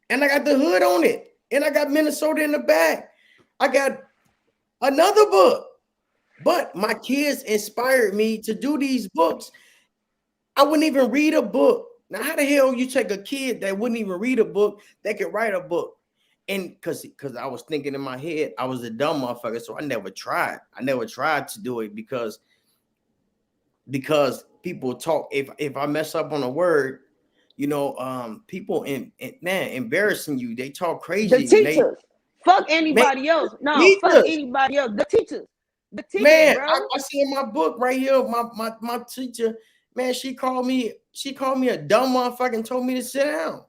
And I got the hood on it. And I got Minnesota in the back. I got another book. But my kids inspired me to do these books. I wouldn't even read a book. Now, how the hell you take a kid that wouldn't even read a book that could write a book? And because I was thinking in my head, I was a dumb motherfucker, so I never tried. I never tried to do it because people talk. If I mess up on a word, you know, people man embarrassing you. They talk crazy. The teachers, fuck anybody else. No, teachers. Fuck anybody else. The teachers, man, bro. I see in my book right here. My teacher, man, she called me a dumb motherfucker and told me to sit down.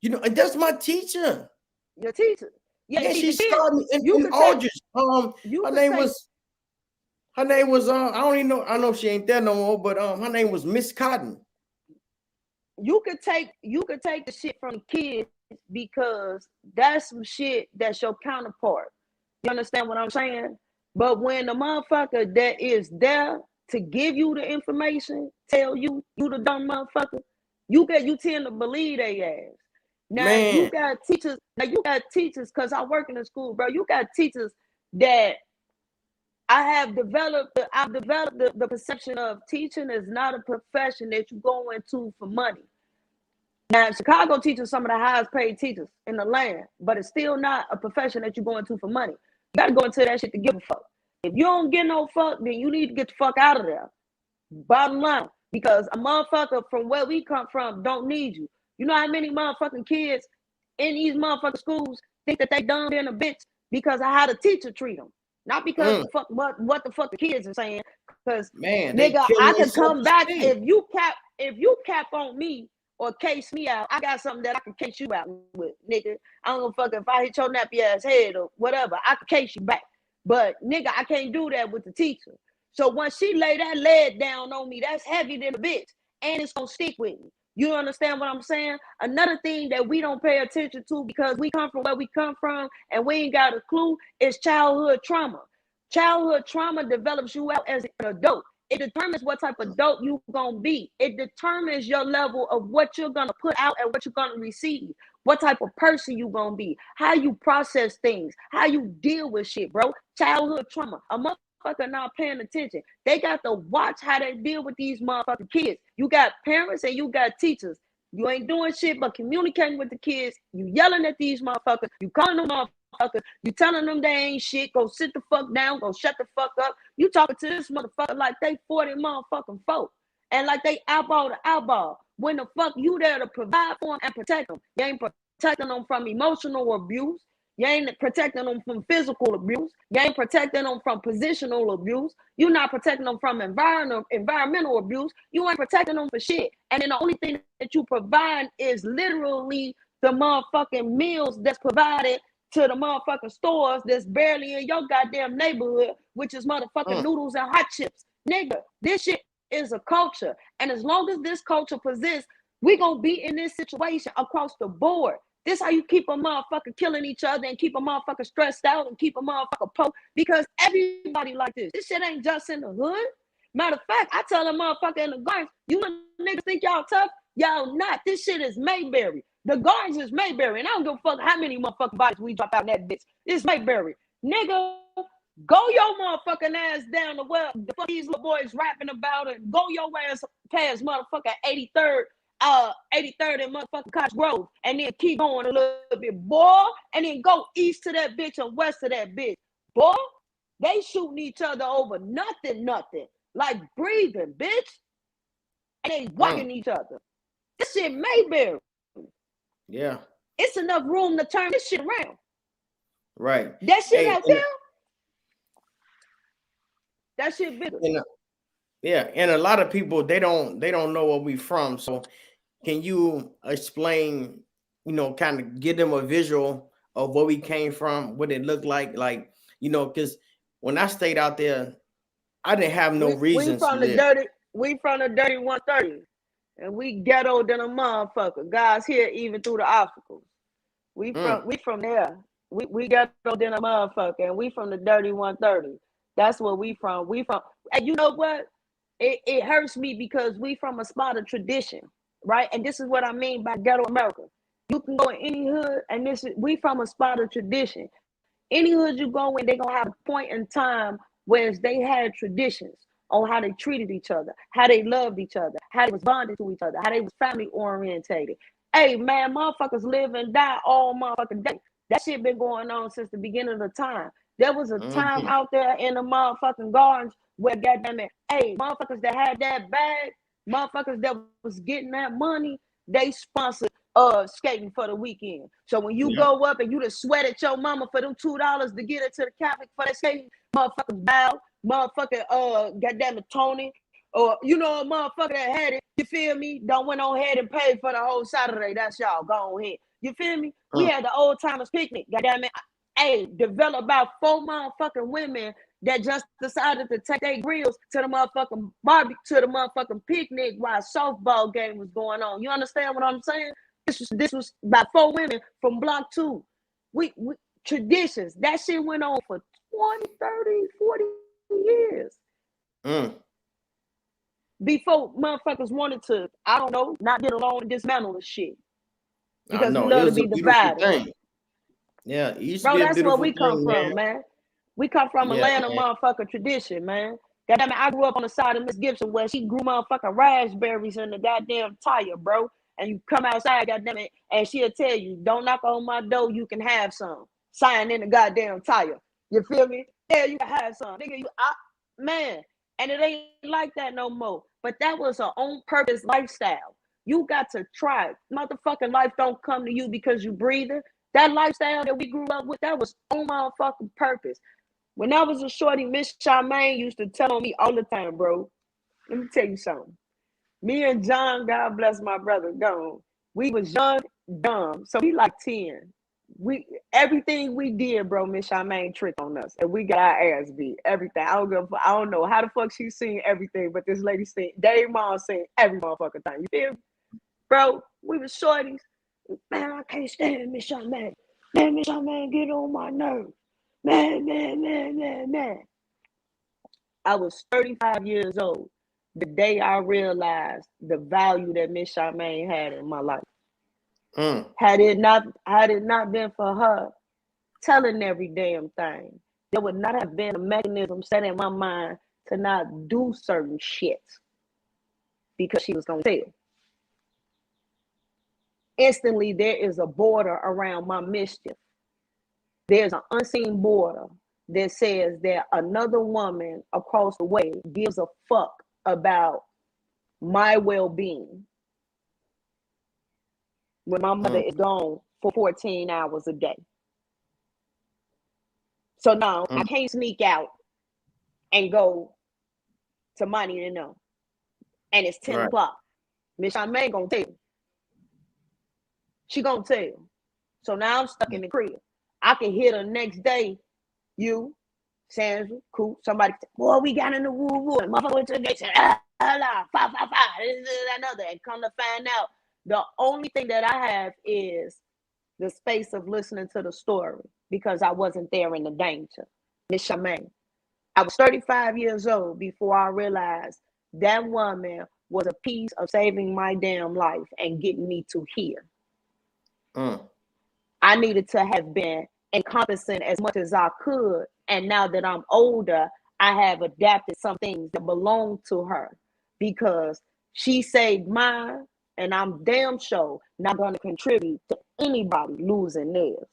You know, and that's my teacher. Your teacher. Yeah, she started me in Aldridge. Her name was I don't even know. I know she ain't there no more, but her name was Miss Cotton. You could take the shit from kids because that's some shit that's your counterpart. You understand what I'm saying? But when the motherfucker that is there to give you the information, tell you the dumb motherfucker, you tend to believe they ass. Now you got teachers, because I work in the school, bro. You got teachers that I've developed the perception of teaching is not a profession that you go into for money. Now, Chicago teaches some of the highest paid teachers in the land, but it's still not a profession that you go into for money. You got to go into that shit to give a fuck. If you don't get no fuck, then you need to get the fuck out of there. Bottom line, because a motherfucker from where we come from don't need you. You know how many motherfucking kids in these motherfucking schools think that they dumb in a bitch because of how the teacher treat them, not because what the fuck the kids are saying. Because nigga, I can come back if you cap on me or case me out. I got something that I can case you out with, nigga. I don't give a fuck if I hit your nappy ass head or whatever. I can case you back, but nigga, I can't do that with the teacher. So once she lay that lead down on me, that's heavy than a bitch, and it's gonna stick with me. You understand what I'm saying? Another thing that we don't pay attention to because we come from where we come from and we ain't got a clue is childhood trauma. Childhood trauma develops you out as an adult. It determines what type of adult you're going to be. It determines your level of what you're going to put out and what you're going to receive. What type of person you going to be. How you process things. How you deal with shit, bro. Childhood trauma. A motherfucker not paying attention. They got to watch how they deal with these motherfucking kids. You got parents and you got teachers. You ain't doing shit but communicating with the kids. You yelling at these motherfuckers. You calling them motherfuckers. You telling them they ain't shit. Go sit the fuck down. Go shut the fuck up. You talking to this motherfucker like they 40 motherfucking folk. And like they eyeball to eyeball. When the fuck you there to provide for them and protect them. You ain't protecting them from emotional abuse. You ain't protecting them from physical abuse. You ain't protecting them from positional abuse. You're not protecting them from environmental abuse. You ain't protecting them for shit. And then the only thing that you provide is literally the motherfucking meals that's provided to the motherfucking stores that's barely in your goddamn neighborhood, which is motherfucking noodles and hot chips. Nigga, this shit is a culture. And as long as this culture persists, we gonna be in this situation across the board. This how you keep a motherfucker killing each other and keep a motherfucker stressed out and keep a motherfucker because everybody like this. This shit ain't just in the hood. Matter of fact, I tell a motherfucker in the gardens, you niggas think y'all tough? Y'all not. This shit is Mayberry. The gardens is Mayberry. And I don't give a fuck how many motherfucking bodies we drop out in that bitch. This Mayberry. Nigga, go your motherfucking ass down the well. The fuck these little boys rapping about it. Go your ass past motherfucking 83rd. 83rd and motherfucking Koch Grove, and then keep going a little bit, boy, and then go east to that bitch and west to that bitch, boy. They shooting each other over nothing, like breathing, bitch, and they whacking each other. This shit Mayberry. Yeah, it's enough room to turn this shit around. Right. That shit out there. That shit bigger. Yeah, and a lot of people they don't know where we from. So can you explain, kind of give them a visual of where we came from, what it looked like, because when I stayed out there, I didn't have no reason to live. We from the dirty 130, and we ghetto than a motherfucker. Guys here even through the obstacles. We from there. We ghetto than a motherfucker, and we from the dirty 130. That's where we from. And you know what? It hurts me because we from a spot of tradition. Right, and this is what I mean by ghetto America. You can go in any hood, and we from a spot of tradition. Any hood you go in, they gonna have a point in time where they had traditions on how they treated each other, how they loved each other, how they was bonded to each other, how they was family orientated. Hey man, motherfuckers live and die all motherfucking day. That shit been going on since the beginning of the time. There was a time out there in the motherfucking gardens where goddamn it, hey, motherfuckers that had that bag. Motherfuckers that was getting that money, they sponsored skating for the weekend. So when you go up and you just sweat at your mama for them $2 to get it to the Catholic for that skating, motherfuckers bow, motherfucking goddamn it, Tony, or a motherfucker that had it, you feel me? Don't went on ahead and paid for the whole Saturday. That's y'all. Go on ahead. You feel me? We had the old timers picnic, goddamn it. Hey, developed about 4 motherfucking women that just decided to take their grills to the motherfucking barbecue, to the motherfucking picnic while a softball game was going on. You understand what I'm saying? This was about 4 women from Block 2. We traditions. That shit went on for 20, 30, 40 years. Before motherfuckers wanted to, I don't know, not get along and dismantle the shit. Because we love to be divided. Yeah, bro, that's where we come from, man. We come from a land of motherfucking tradition, man. Goddamn it, I grew up on the side of Miss Gibson where she grew motherfucking raspberries in the goddamn tire, bro. And you come outside, goddamn it, and she'll tell you, don't knock on my door, you can have some. Sign in the goddamn tire. You feel me? Yeah, you can have some. Nigga, man. And it ain't like that no more. But that was an on-purpose lifestyle. You got to try it. Motherfucking life don't come to you because you breathing. That lifestyle that we grew up with, that was on motherfucking purpose. When I was a shorty, Miss Charmaine used to tell on me all the time, bro. Let me tell you something. Me and John, God bless my brother, gone. We was young, dumb. So we like 10. Everything we did, bro, Miss Charmaine tricked on us. And we got our ass beat. Everything. I don't know how the fuck she seen everything, but this lady seen, Dave Mom seen every motherfucking thing. You feel me? bro. We were shorties. Man, I can't stand Miss Charmaine. Man, Miss Charmaine get on my nerves. Man. I was 35 years old the day I realized the value that Miss Charmaine had in my life. Had it not been for her telling every damn thing, there would not have been a mechanism set in my mind to not do certain shit because she was gonna tell. Instantly, there is a border around my mischief. There's an unseen border that says that another woman across the way gives a fuck about my well-being when my mother is gone for 14 hours a day. So now I can't sneak out and go to Money to Know. And it's 10 o'clock. Miss Charmaine gonna tell. She gonna tell. So now I'm stuck in the crib. I can hear the next day, you, Sandra, cool, somebody say, boy, we got in the woo-woo. And motherfucker went to the gate and said, five, this is another. And come to find out, the only thing that I have is the space of listening to the story because I wasn't there in the danger. Miss Charmaine. I was 35 years old before I realized that woman was a piece of saving my damn life and getting me to here. I needed to have been encompassing as much as I could. And now that I'm older, I have adapted some things that belong to her because she saved mine, and I'm damn sure not going to contribute to anybody losing theirs.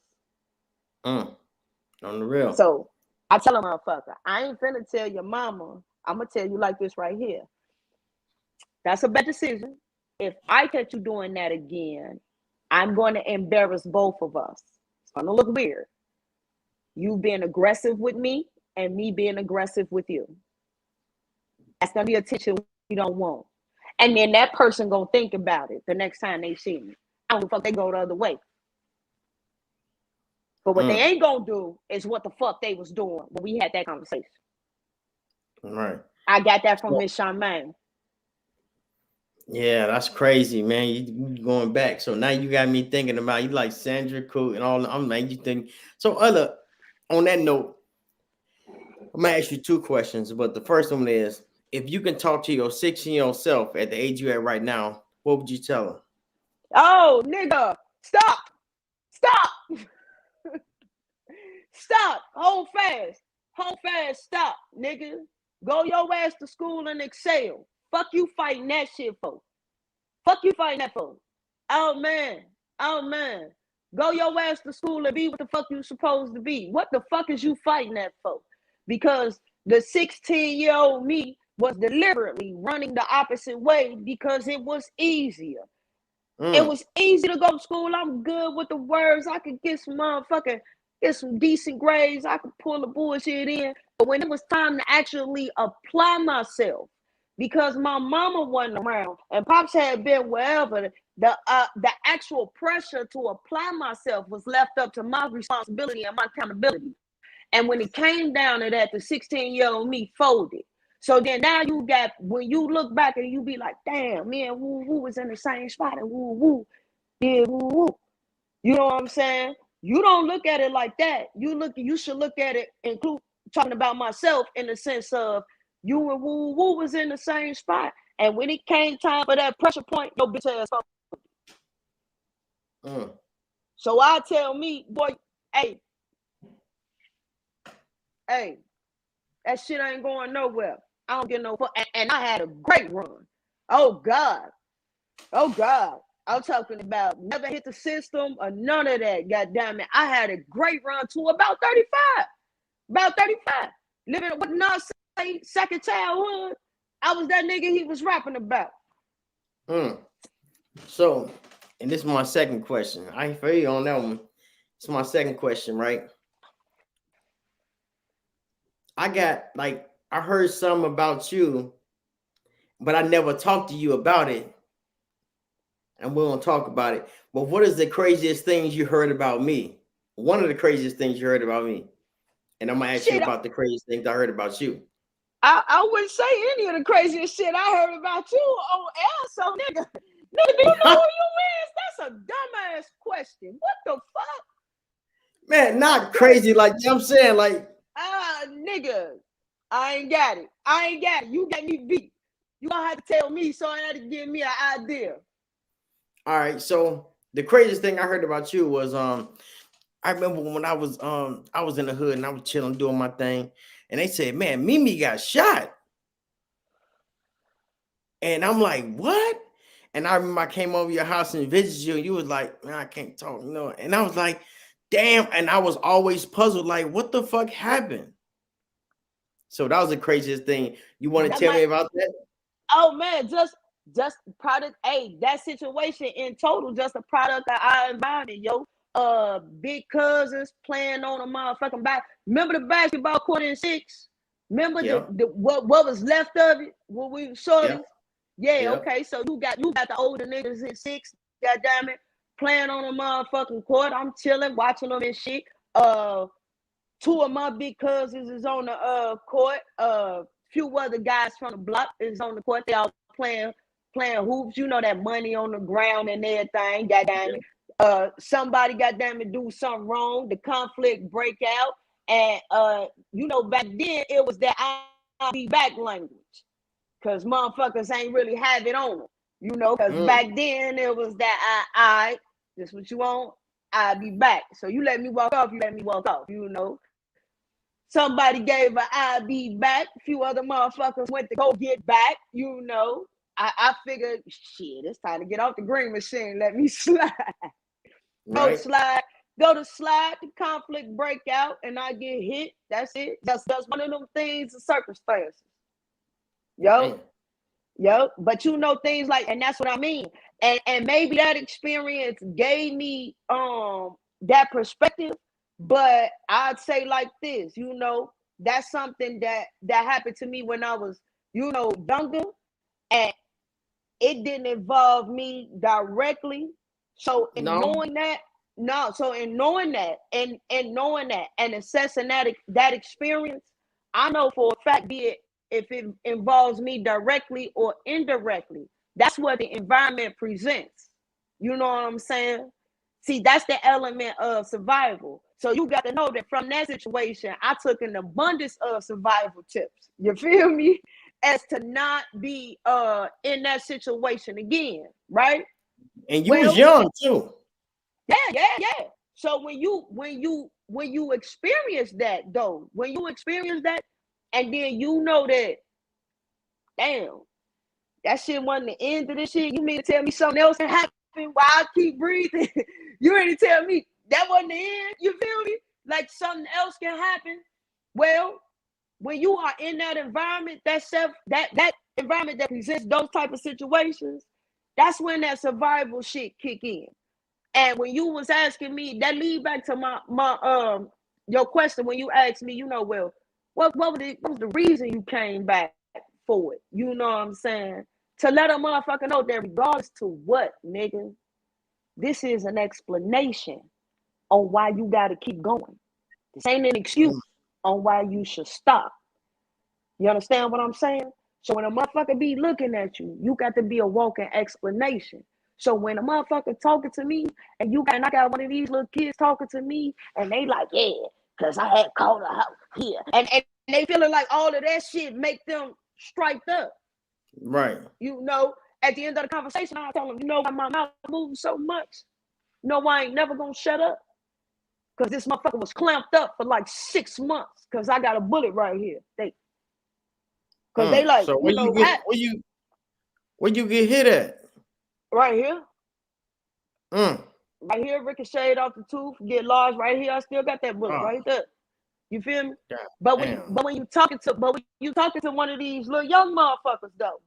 On the real. So I tell a motherfucker, I ain't finna tell your mama. I'm going to tell you like this right here. That's a bad decision. If I catch you doing that again, I'm going to embarrass both of us. It's going to look weird. You being aggressive with me and me being aggressive with you. That's going to be attention we don't want. And then that person going to think about it the next time they see me. I don't know if they go the other way. But what they ain't going to do is what the fuck they was doing when we had that conversation. Right. I got that from Miss Charmaine. Yeah, that's crazy, man. You going back. So now you got me thinking about you like Sandra Cook and all. I'm like, you think so. On that note, I'm gonna ask you two questions. But the first one is, if you can talk to your 16-year-old self at the age you're at right now, what would you tell her? Oh, nigga, stop. Stop. Hold fast. Stop, nigga. Go your ass to school and excel. Fuck you fighting that shit for. Oh man. Go your ass to school and be what the fuck you supposed to be. What the fuck is you fighting that for? Because the 16-year-old me was deliberately running the opposite way because it was easier. It was easy to go to school. I'm good with the words. I could get some decent grades. I could pull the bullshit in. But when it was time to actually apply myself, because my mama wasn't around and Pops had been wherever, the actual pressure to apply myself was left up to my responsibility and my accountability. And when it came down to that, the 16-year-old me folded. So then now you got, when you look back and you be like, damn, man, woo was in the same spot and woo did woo. You know what I'm saying? You don't look at it like that. You should look at it, talking about myself in the sense of you and woo was in the same spot. And when it came time for that pressure point, your bitch ass folded. So I tell me, boy, hey, that shit ain't going nowhere. I don't get no fuck. And I had a great run. Oh God. I'm talking about never hit the system or none of that. God damn it. I had a great run to about 35. Living with not say second childhood. I was that nigga he was rapping about. So, and this is my second question. I feel you on that one. It's my second question, right? I heard something about you, but I never talked to you about it. And we won't talk about it. But what is the craziest things you heard about me? One of the craziest things you heard about me. And I'm going to ask you about the craziest things I heard about you. I wouldn't say any of the craziest shit I heard about you on air, so nigga. Nigga, do you know who you is? That's a dumbass question. What the fuck? Man, not crazy like I'm saying, like Nigga, I ain't got it. You got me beat. You gonna have to tell me so I had to give me an idea. All right, so the craziest thing I heard about you was I remember when I was in the hood and I was chilling doing my thing, and they said, "Man, Mimi got shot," and I'm like, "What?" And I remember I came over your house and visited you, and you was like, "Man, I can't talk," and I was like, "Damn!" And I was always puzzled, like, "What the fuck happened?" So that was the craziest thing. You want to tell me about that? Oh man, just product. Hey, that situation in total, just a product of our environment, yo. Big cousins playing on a motherfucking back. Remember the basketball court in 6? Remember the what was left of it? What we shorty? Yeah, okay. So you got the older niggas in 6, goddamn it, playing on a motherfucking court. I'm chilling, watching them and shit. 2 of my big cousins is on the court. Few other guys from the block is on the court. They all playing hoops. You know that money on the ground and everything. Goddamn it. Somebody goddamn it do something wrong. The conflict break out, and back then it was that I'll be back language, cause motherfuckers ain't really have it on them. Cause back then it was that I this what you want. I'll be back. So you let me walk off. You let me walk off. Somebody gave an I'll be back. A few other motherfuckers went to go get back. I figured, shit, it's time to get off the green machine. Let me slide. Right. Go to slide. The conflict break out, and I get hit. That's it. That's one of them things, the circumstances. Yo. But things like, and that's what I mean. And maybe that experience gave me that perspective. But I'd say like this, that's something that happened to me when I was, younger, and it didn't involve me directly. So in knowing that, and assessing that experience, I know for a fact, be it if it involves me directly or indirectly, that's what the environment presents. You know what I'm saying? See, that's the element of survival. So you got to know that from that situation, I took an abundance of survival tips. You feel me? As to not be in that situation again, right? And you was young too. Yeah. So when you experience that, though, and then that, damn, that shit wasn't the end of this shit. You mean to tell me something else can happen while I keep breathing? You ready to tell me that wasn't the end? You feel me? Like something else can happen. Well, when you are in that environment, that environment that presents those type of situations, that's when that survival shit kick in. And when you was asking me, that lead back to my your question when you asked me, what was the reason you came back for it? You know what I'm saying? To let a motherfucker know that regardless to what, nigga, this is an explanation on why you got to keep going. This ain't an excuse on why you should stop. You understand what I'm saying? So when a motherfucker be looking at you, you got to be a walking explanation. So when a motherfucker talking to me, and I got one of these little kids talking to me, and they like, yeah, because I had called her out here. And they feeling like all of that shit make them striped up. Right. At the end of the conversation, I tell them, why my mouth moves so much? Why I ain't never gonna shut up? Because this motherfucker was clamped up for like 6 months because I got a bullet right here. Because they like, so where you get hit at? Right here. Right here, ricocheted off the tooth, get lodged right here. I still got that bullet right there. You feel me? But when you talking to one of these little young motherfuckers though,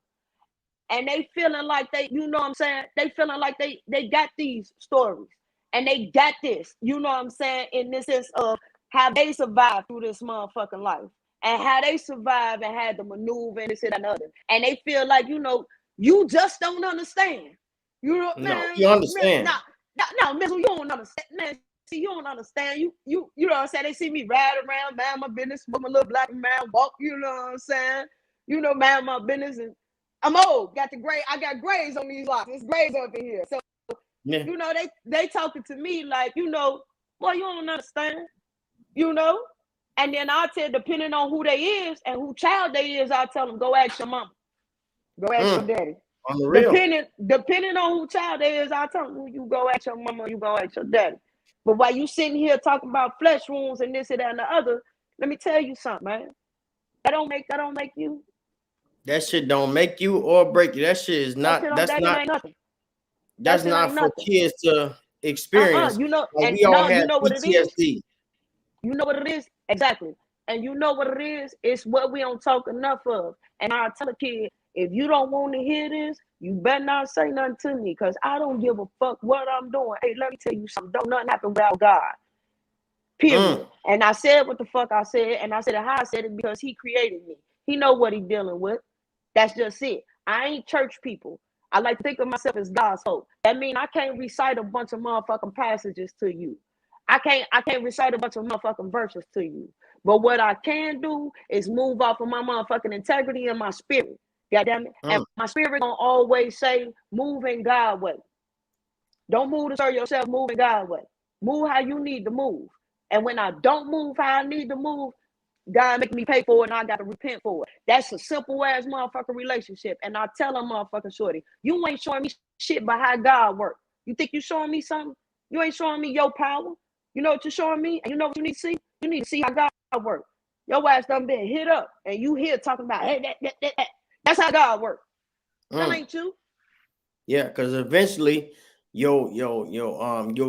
and they feeling like they, what I'm saying? They feeling like they got these stories and they got this, what I'm saying? In this sense of how they survived through this motherfucking life and how they survived and had to maneuver and this and another. And they feel like, you just don't understand. Man, you understand. No, Mizzle, you don't understand, man. See, you don't understand. You know what I'm saying? They see me ride around, mind my business, with my little black man walk, you know what I'm saying? Mind my business, and I'm old. Got the gray. I got grays on these locks. There's grays up in here. So Yeah. you know, they talking to me like, you know, boy, you don't understand, you know. And then I'll tell, depending on who they is and who child they is, I'll tell them, go ask your mama, go ask your daddy. On the real. Depending on who child they is, I'll tell them, you go ask your mama, you go ask your daddy. But while you sitting here talking about flesh wounds and this and that and the other, let me tell you something, man. That don't make you. That shit don't make you or break you. That shit is not. That's not for kids to experience. You know, like and we all no, have you know what it is. PTSD. You know what it is exactly, and you know what it is. It's what we don't talk enough of. And I tell a kid, if you don't want to hear this, you better not say nothing to me, because I don't give a fuck what I'm doing. Hey, let me tell you something. Don't nothing happen without God. Period. And I said what the fuck I said, and I said how I said it because he created me. He know what he dealing with. That's just it. I ain't church people. I like to think of myself as God's hope. That means I can't recite a bunch of motherfucking passages to you. I can't recite a bunch of motherfucking verses to you. But what I can do is move off of my motherfucking integrity and my spirit. God damn it. And my spirit gonna always say, move in God's way. Don't move to serve yourself, move in God's way. Move how you need to move. And when I don't move how I need to move, God make me pay for it and I got to repent for it. That's a simple ass motherfucking relationship. And I tell them motherfucking shorty, you ain't showing me shit by how God works. You think you showing me something? You ain't showing me your power. You know what you're showing me? And you know what you need to see? You need to see how God works. Your ass done been hit up and you here talking about, hey, that. That's how God works. That ain't you. Yeah, because eventually your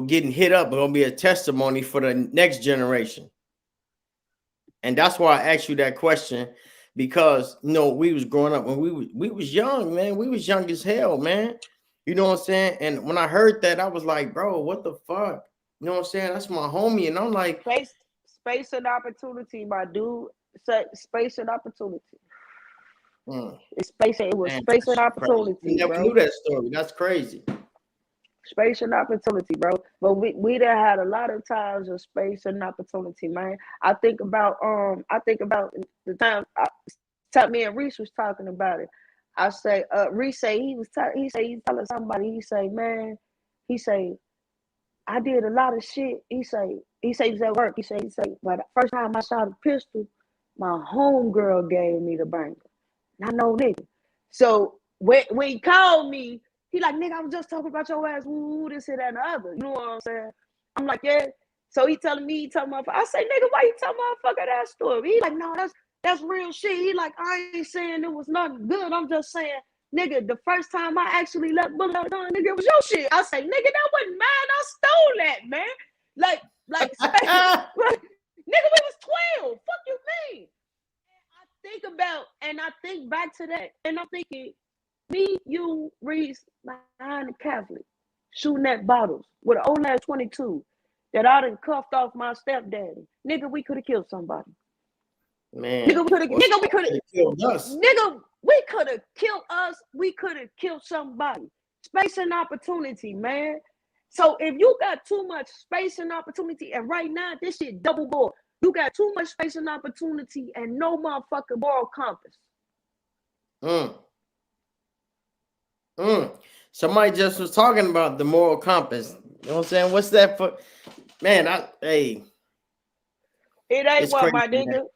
getting hit up is gonna be a testimony for the next generation. And that's why I asked you that question, because you know we was growing up when we was young, man. We was young as hell, man. You know what I'm saying? And when I heard that, I was like, bro, what the fuck? You know what I'm saying? That's my homie. And I'm like, space and opportunity, my dude. Space and opportunity. It's space. It was space and opportunity. You never knew that story. That's crazy. Space and opportunity, bro. But we done had a lot of times of space and opportunity, man. I think about the time me and Reese was talking about it. I say, Reese say he's telling somebody, he say, man, he say, I did a lot of shit. He say he's at work. He say, but the first time I shot a pistol, my homegirl gave me the banger. And I know nigga. So when he called me, he like, nigga, I was just talking about your ass, woo, this and that and the other. You know what I'm saying? I'm like, yeah. So he telling me, I say, nigga, why you telling motherfucker that story? He like, no, that's real shit. He like, I ain't saying it was nothing good. I'm just saying, nigga, the first time I actually let bullet out of gun, nigga, it was your shit. I say, nigga, that wasn't mine. I stole that, man. Like, nigga, we was 12. Fuck you mean? And I think back to that, and I'm thinking, me, you, Reese, behind the Catholic, shooting at bottles with an old ass 22 that I done cuffed off my stepdaddy. Nigga, we could have killed somebody. Man, nigga, we could have killed us. Nigga, we could have killed us. We could have killed somebody. Space and opportunity, man. So if you got too much space and opportunity, and right now this shit double board, you got too much space and opportunity and no motherfucking moral compass. Somebody just was talking about the moral compass. You know what I'm saying? What's that for? Man, it ain't one, my nigga. Man.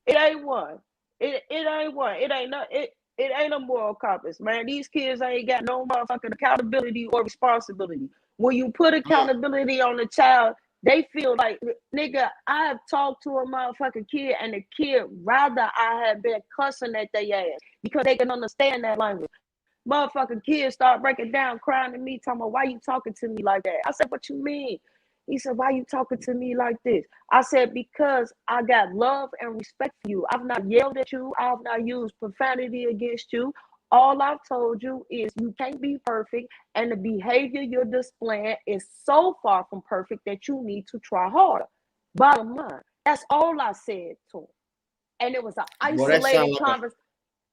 It ain't one. It ain't one. It ain't a moral compass, man. These kids ain't got no motherfucking accountability or responsibility. When you put accountability on the child, they feel like, nigga, I have talked to a motherfucking kid, and the kid rather I have been cussing at their ass because they can understand that language. Motherfucking kids start breaking down, crying to me, talking about, why you talking to me like that? I said, what you mean? He said, why you talking to me like this? I said, because I got love and respect for you. I've not yelled at you. I've not used profanity against you. All I've told you is you can't be perfect, and the behavior you're displaying is so far from perfect that you need to try harder. Bottom line, that's all I said to him. And it was an isolated conversation.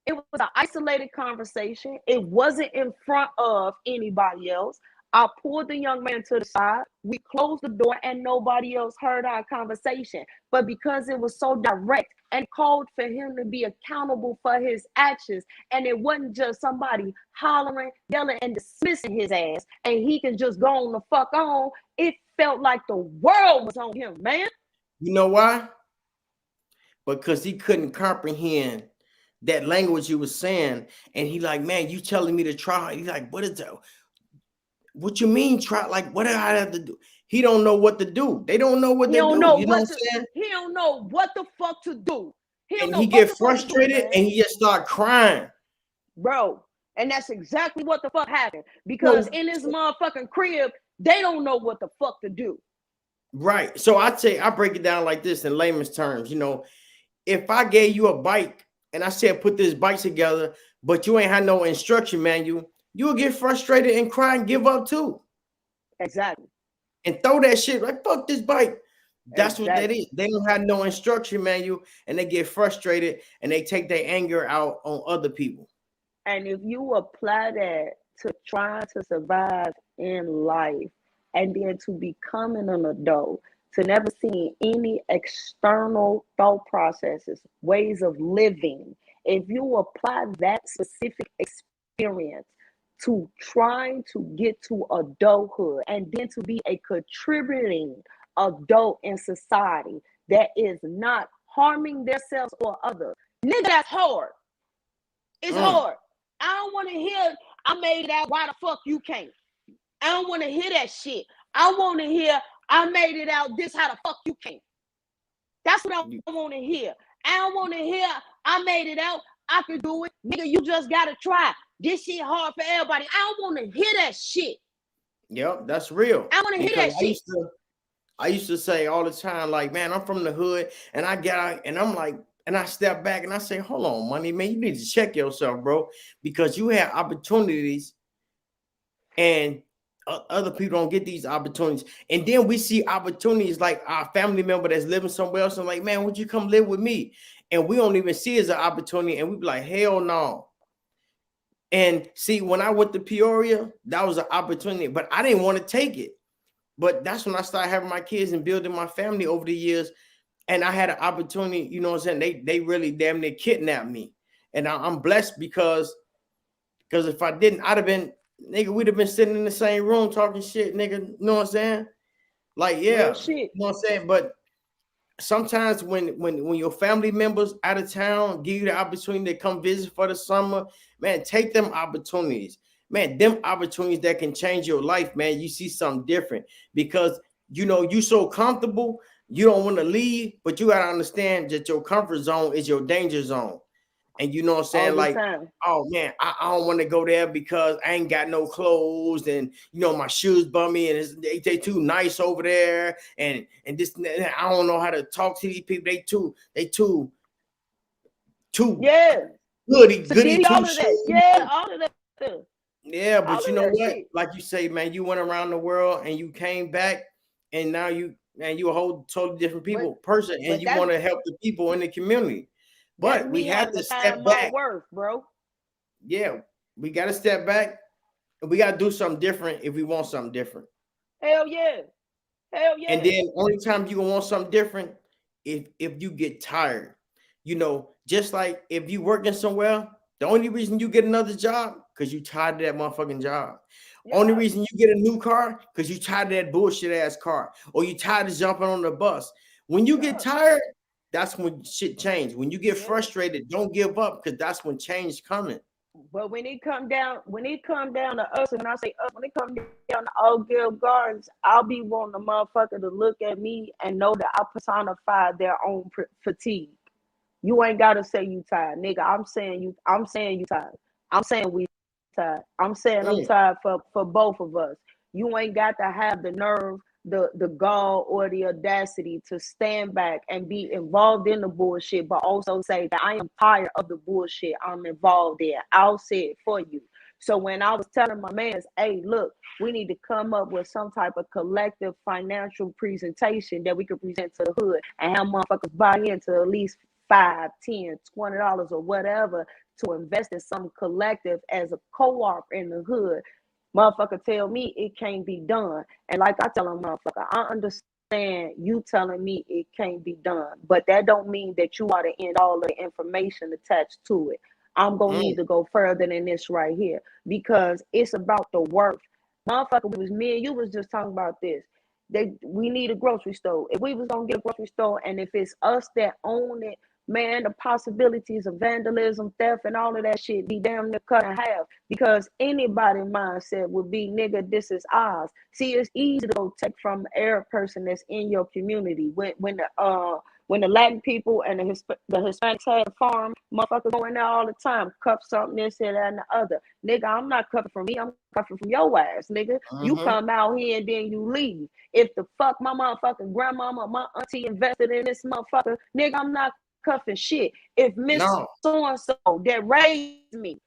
It was an isolated conversation. It wasn't in front of anybody else. I pulled the young man to the side. We closed the door and nobody else heard our conversation. But because it was so direct and called for him to be accountable for his actions, and it wasn't just somebody hollering, yelling, and dismissing his ass, and he can just go on the fuck on, it felt like the world was on him, man. You know why? Because he couldn't comprehend that language you was saying. And he like, man, you telling me to try. He's like, what is that? What you mean try? Like, what do I have to do? He don't know what to do. They don't know what to do. You know what I'm saying? He don't know what the fuck to do. And he get frustrated and he just start crying. Bro, and that's exactly what the fuck happened. Because in this motherfucking crib, they don't know what the fuck to do. Right. So I break it down like this in layman's terms. You know, if I gave you a bike and I said put this bike together, but you ain't had no instruction manual, you will get frustrated and cry and give up too. Exactly. And throw that shit like fuck this bike. That's what that is. They don't have no instruction manual and they get frustrated and they take their anger out on other people. And if you apply that to trying to survive in life and then to becoming an adult, to never seeing any external thought processes, ways of living, if you apply that specific experience to trying to get to adulthood and then to be a contributing adult in society that is not harming themselves or others, nigga, that's hard. It's hard. I don't want to hear I made it out, why the fuck you can't? I don't want to hear that shit. I want to hear I made it out, this how the fuck you can't. That's what I want to hear. I don't want to hear I made it out, I could do it. Nigga, you just got to try. This shit hard for everybody. I don't want to hear that shit. Yep, that's real. I want to hear that shit. I used to say all the time, like, man, I'm from the hood, and I get out, and I'm like, and I step back and I say, hold on, money, man, you need to check yourself, bro, because you have opportunities and other people don't get these opportunities. And then we see opportunities like our family member that's living somewhere else and like, man, would you come live with me? And we don't even see it as an opportunity. And we be like, hell no. And see, when I went to Peoria, that was an opportunity, but I didn't want to take it. But that's when I started having my kids and building my family over the years. And I had an opportunity, you know what I'm saying? They really damn near kidnapped me. And I'm blessed because if I didn't, I'd have been, nigga, we'd have been sitting in the same room talking shit, nigga. You know what I'm saying? Like, yeah, you know what I'm saying? But sometimes when your family members out of town give you the opportunity to come visit for the summer, man, take them opportunities. Man, them opportunities that can change your life, man. You see something different because, you know, you so comfortable, you don't want to leave, but you got to understand that your comfort zone is your danger zone. And you know what I'm saying? Like, oh man, I don't want to go there because I ain't got no clothes and, you know, my shoes bummy and they too nice over there. And this, I don't know how to talk to these people. They too goody all of that. Yeah, all of that. Yeah, but all you know what? Shit. Like you say, man, you went around the world and you came back and now you a whole totally different person and you want to help the people in the community. But we have to step back. Bro. Yeah, we got to step back and we got to do something different if we want something different. Hell yeah. Hell yeah. And then only time you gonna want something different if you get tired. You know, just like if you working somewhere, the only reason you get another job because you tired of that motherfucking job. Yeah. Only reason you get a new car because you tired of that bullshit ass car, or you tired of jumping on the bus. When you get tired, that's when shit change. When you get frustrated, don't give up because that's when change coming. But when it come down to us, and when I say us, when it come down to all Guild Gardens, I'll be wanting a motherfucker to look at me and know that I personify their own fatigue. You ain't gotta say you tired, nigga. I'm saying you tired. I'm saying we tired. I'm saying I'm tired for both of us. You ain't got to have the nerve, the gall, or the audacity to stand back and be involved in the bullshit, but also say that I am tired of the bullshit I'm involved in. I'll say it for you. So when I was telling my mans, hey, look, we need to come up with some type of collective financial presentation that we could present to the hood and have motherfuckers buy into at least $5, $10, $20 or whatever to invest in some collective as a co-op in the hood. Motherfucker tell me it can't be done. And like I tell them, motherfucker, I understand you telling me it can't be done, but that don't mean that you are to end all the information attached to it. I'm gonna need to go further than this right here because it's about the worth. Motherfucker, it was me and you was just talking about this. We need a grocery store. If we was gonna get a grocery store, and if it's us that own it, man, the possibilities of vandalism, theft, and all of that shit be damn near cut in half because anybody mindset would be, nigga, this is ours. See, it's easy to go take from every person that's in your community. When the Latin people and the Hispanics had a farm, motherfuckers go in there all the time, cuff something, this, and that, and the other. Nigga, I'm not cuffing from me, I'm cuffing from your ass, nigga. You come out here and then you leave. If the fuck my motherfucking grandmama, my auntie invested in this motherfucker, nigga, I'm not cuffing shit. If Miss so-and-so that raised me,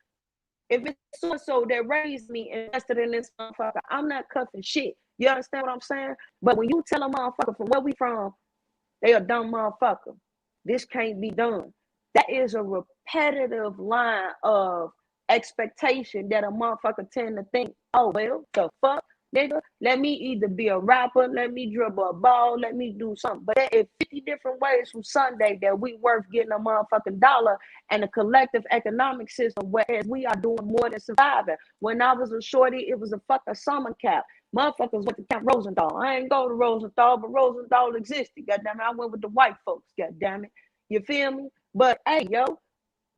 if it's so-and-so that raised me invested in this motherfucker, I'm not cuffing shit. You understand what I'm saying? But when you tell a motherfucker from where we from, they a dumb motherfucker. This can't be done. That is a repetitive line of expectation that a motherfucker tend to think, oh, well, the fuck, nigga, let me either be a rapper, let me dribble a ball, let me do something. But there is 50 different ways from Sunday that we worth getting a motherfucking dollar and a collective economic system, whereas we are doing more than surviving. When I was a shorty, it was a fucking summer camp. Motherfuckers went to Camp Rosenthal. I ain't go to Rosenthal, but Rosenthal existed. Goddamn it, I went with the white folks. Goddamn it, you feel me? But hey, yo,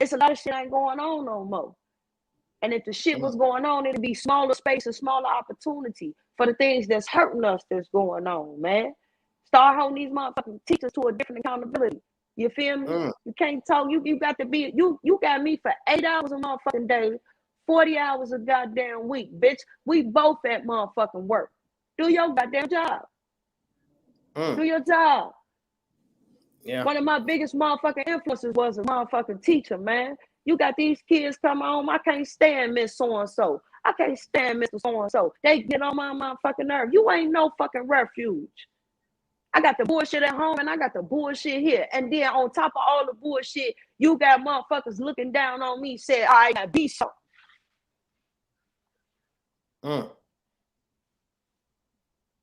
it's a lot of shit ain't going on no more. And if the shit was going on, it'd be smaller space and smaller opportunity for the things that's hurting us that's going on, man. Start holding these motherfucking teachers to a different accountability. You feel me? You can't talk. You got to be. You got me for 8 hours a motherfucking day. 40 hours a goddamn week, bitch. We both at motherfucking work. Do your goddamn job. Do your job. Yeah. One of my biggest motherfucking influences was a motherfucking teacher, man. You got these kids come home. I can't stand Miss So-and-so. I can't stand Mr. So-and-so. They get on my motherfucking nerve. You ain't no fucking refuge. I got the bullshit at home and I got the bullshit here. And then on top of all the bullshit, you got motherfuckers looking down on me, said, I gotta be so.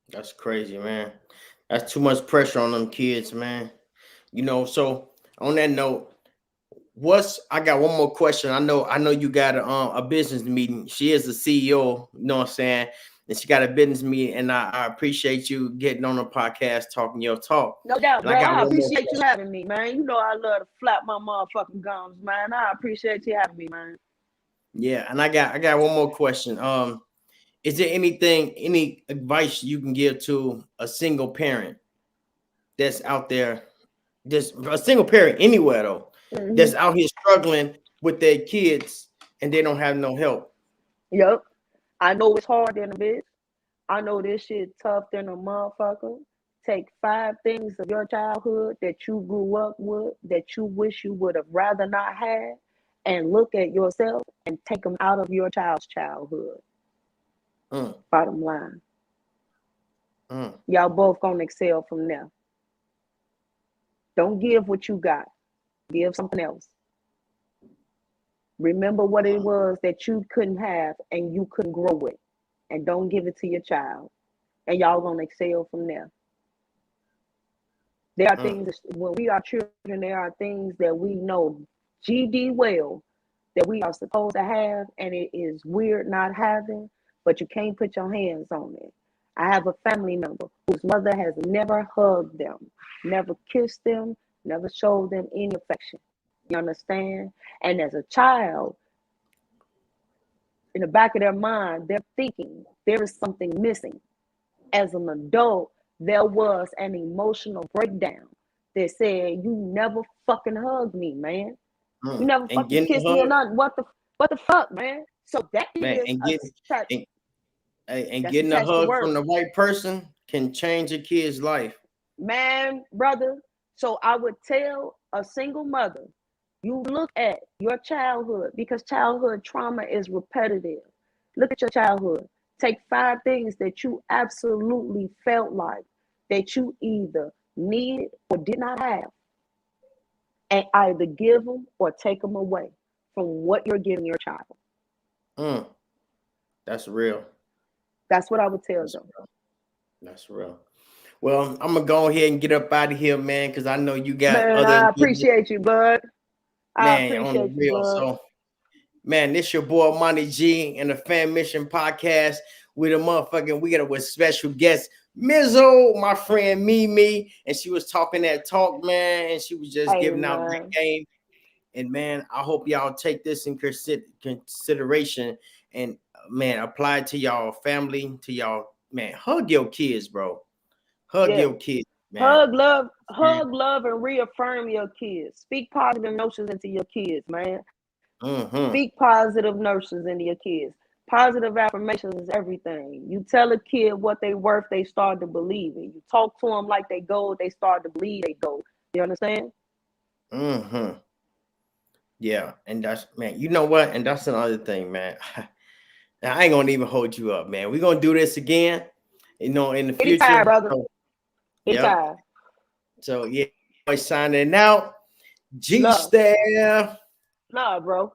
That's crazy, man. That's too much pressure on them kids, man. You know, so on that note, I got one more question. I know you got a business meeting. She is the CEO, you know what I'm saying? And she got a business meeting, and I appreciate you getting on the podcast, talking your talk. No doubt, and bro. I appreciate you having me, man. You know I love to flap my motherfucking gums, man. I appreciate you having me, man. Yeah, and I got one more question. Is there any advice you can give to a single parent that's out there, just a single parent anywhere though, that's out here struggling with their kids and they don't have no help? Yep. I know it's hard than a bitch. I know this shit tough than a motherfucker. Take 5 things of your childhood that you grew up with that you wish you would have rather not had and look at yourself and take them out of your child's childhood. Bottom line. Y'all both gonna excel from there. Don't give what you got. Give something else. Remember what it was that you couldn't have and you couldn't grow with. And don't give it to your child. And y'all gonna excel from there. There are things, when we are children, there are things that we know GD well that we are supposed to have, and it is weird not having, but you can't put your hands on it. I have a family member whose mother has never hugged them, never kissed them, never showed them any affection. You understand? And as a child, in the back of their mind, they're thinking there is something missing. As an adult, there was an emotional breakdown that said, you never fucking hugged me, man. You never fucking kissed me or nothing. What the fuck, man? So that man, is getting a hug from the right person can change a kid's life. Man, brother. So I would tell a single mother, you look at your childhood because childhood trauma is repetitive. Look at your childhood. Take 5 things that you absolutely felt like that you either needed or did not have, and either give them or take them away from what you're giving your child. That's real. That's what I would tell That's them. real. That's real. Well, I'm gonna go ahead and get up out of here, man, because I know you got Man, other I appreciate you, bud. I man on the appreciate you, real. bud. So, man, this your boy Monty G and the Fammission podcast with a motherfucking. We got a with special guest Mizzle, my friend Mimi, and she was talking that talk, man, and she was just Hey, giving out man. great game. And man, I hope y'all take this in consideration and man, apply it to y'all family, to y'all man. Hug your kids, bro. Hug Yeah. your kids, man. Hug, love, and reaffirm your kids. Speak positive notions into your kids, man. Mm-hmm. Speak positive notions into your kids. Positive affirmations is everything. You tell a kid what they worth, they start to believe it. You talk to them like they gold, they start to believe they gold. You understand? Mm-hmm. Yeah, and that's man. You know what? And that's another thing, man. I ain't gonna even hold you up, man. We're gonna do this again, you know, in the Anytime, future. brother. So, yep. Anytime. So yeah, signing out. G Love. Staff. Love, bro.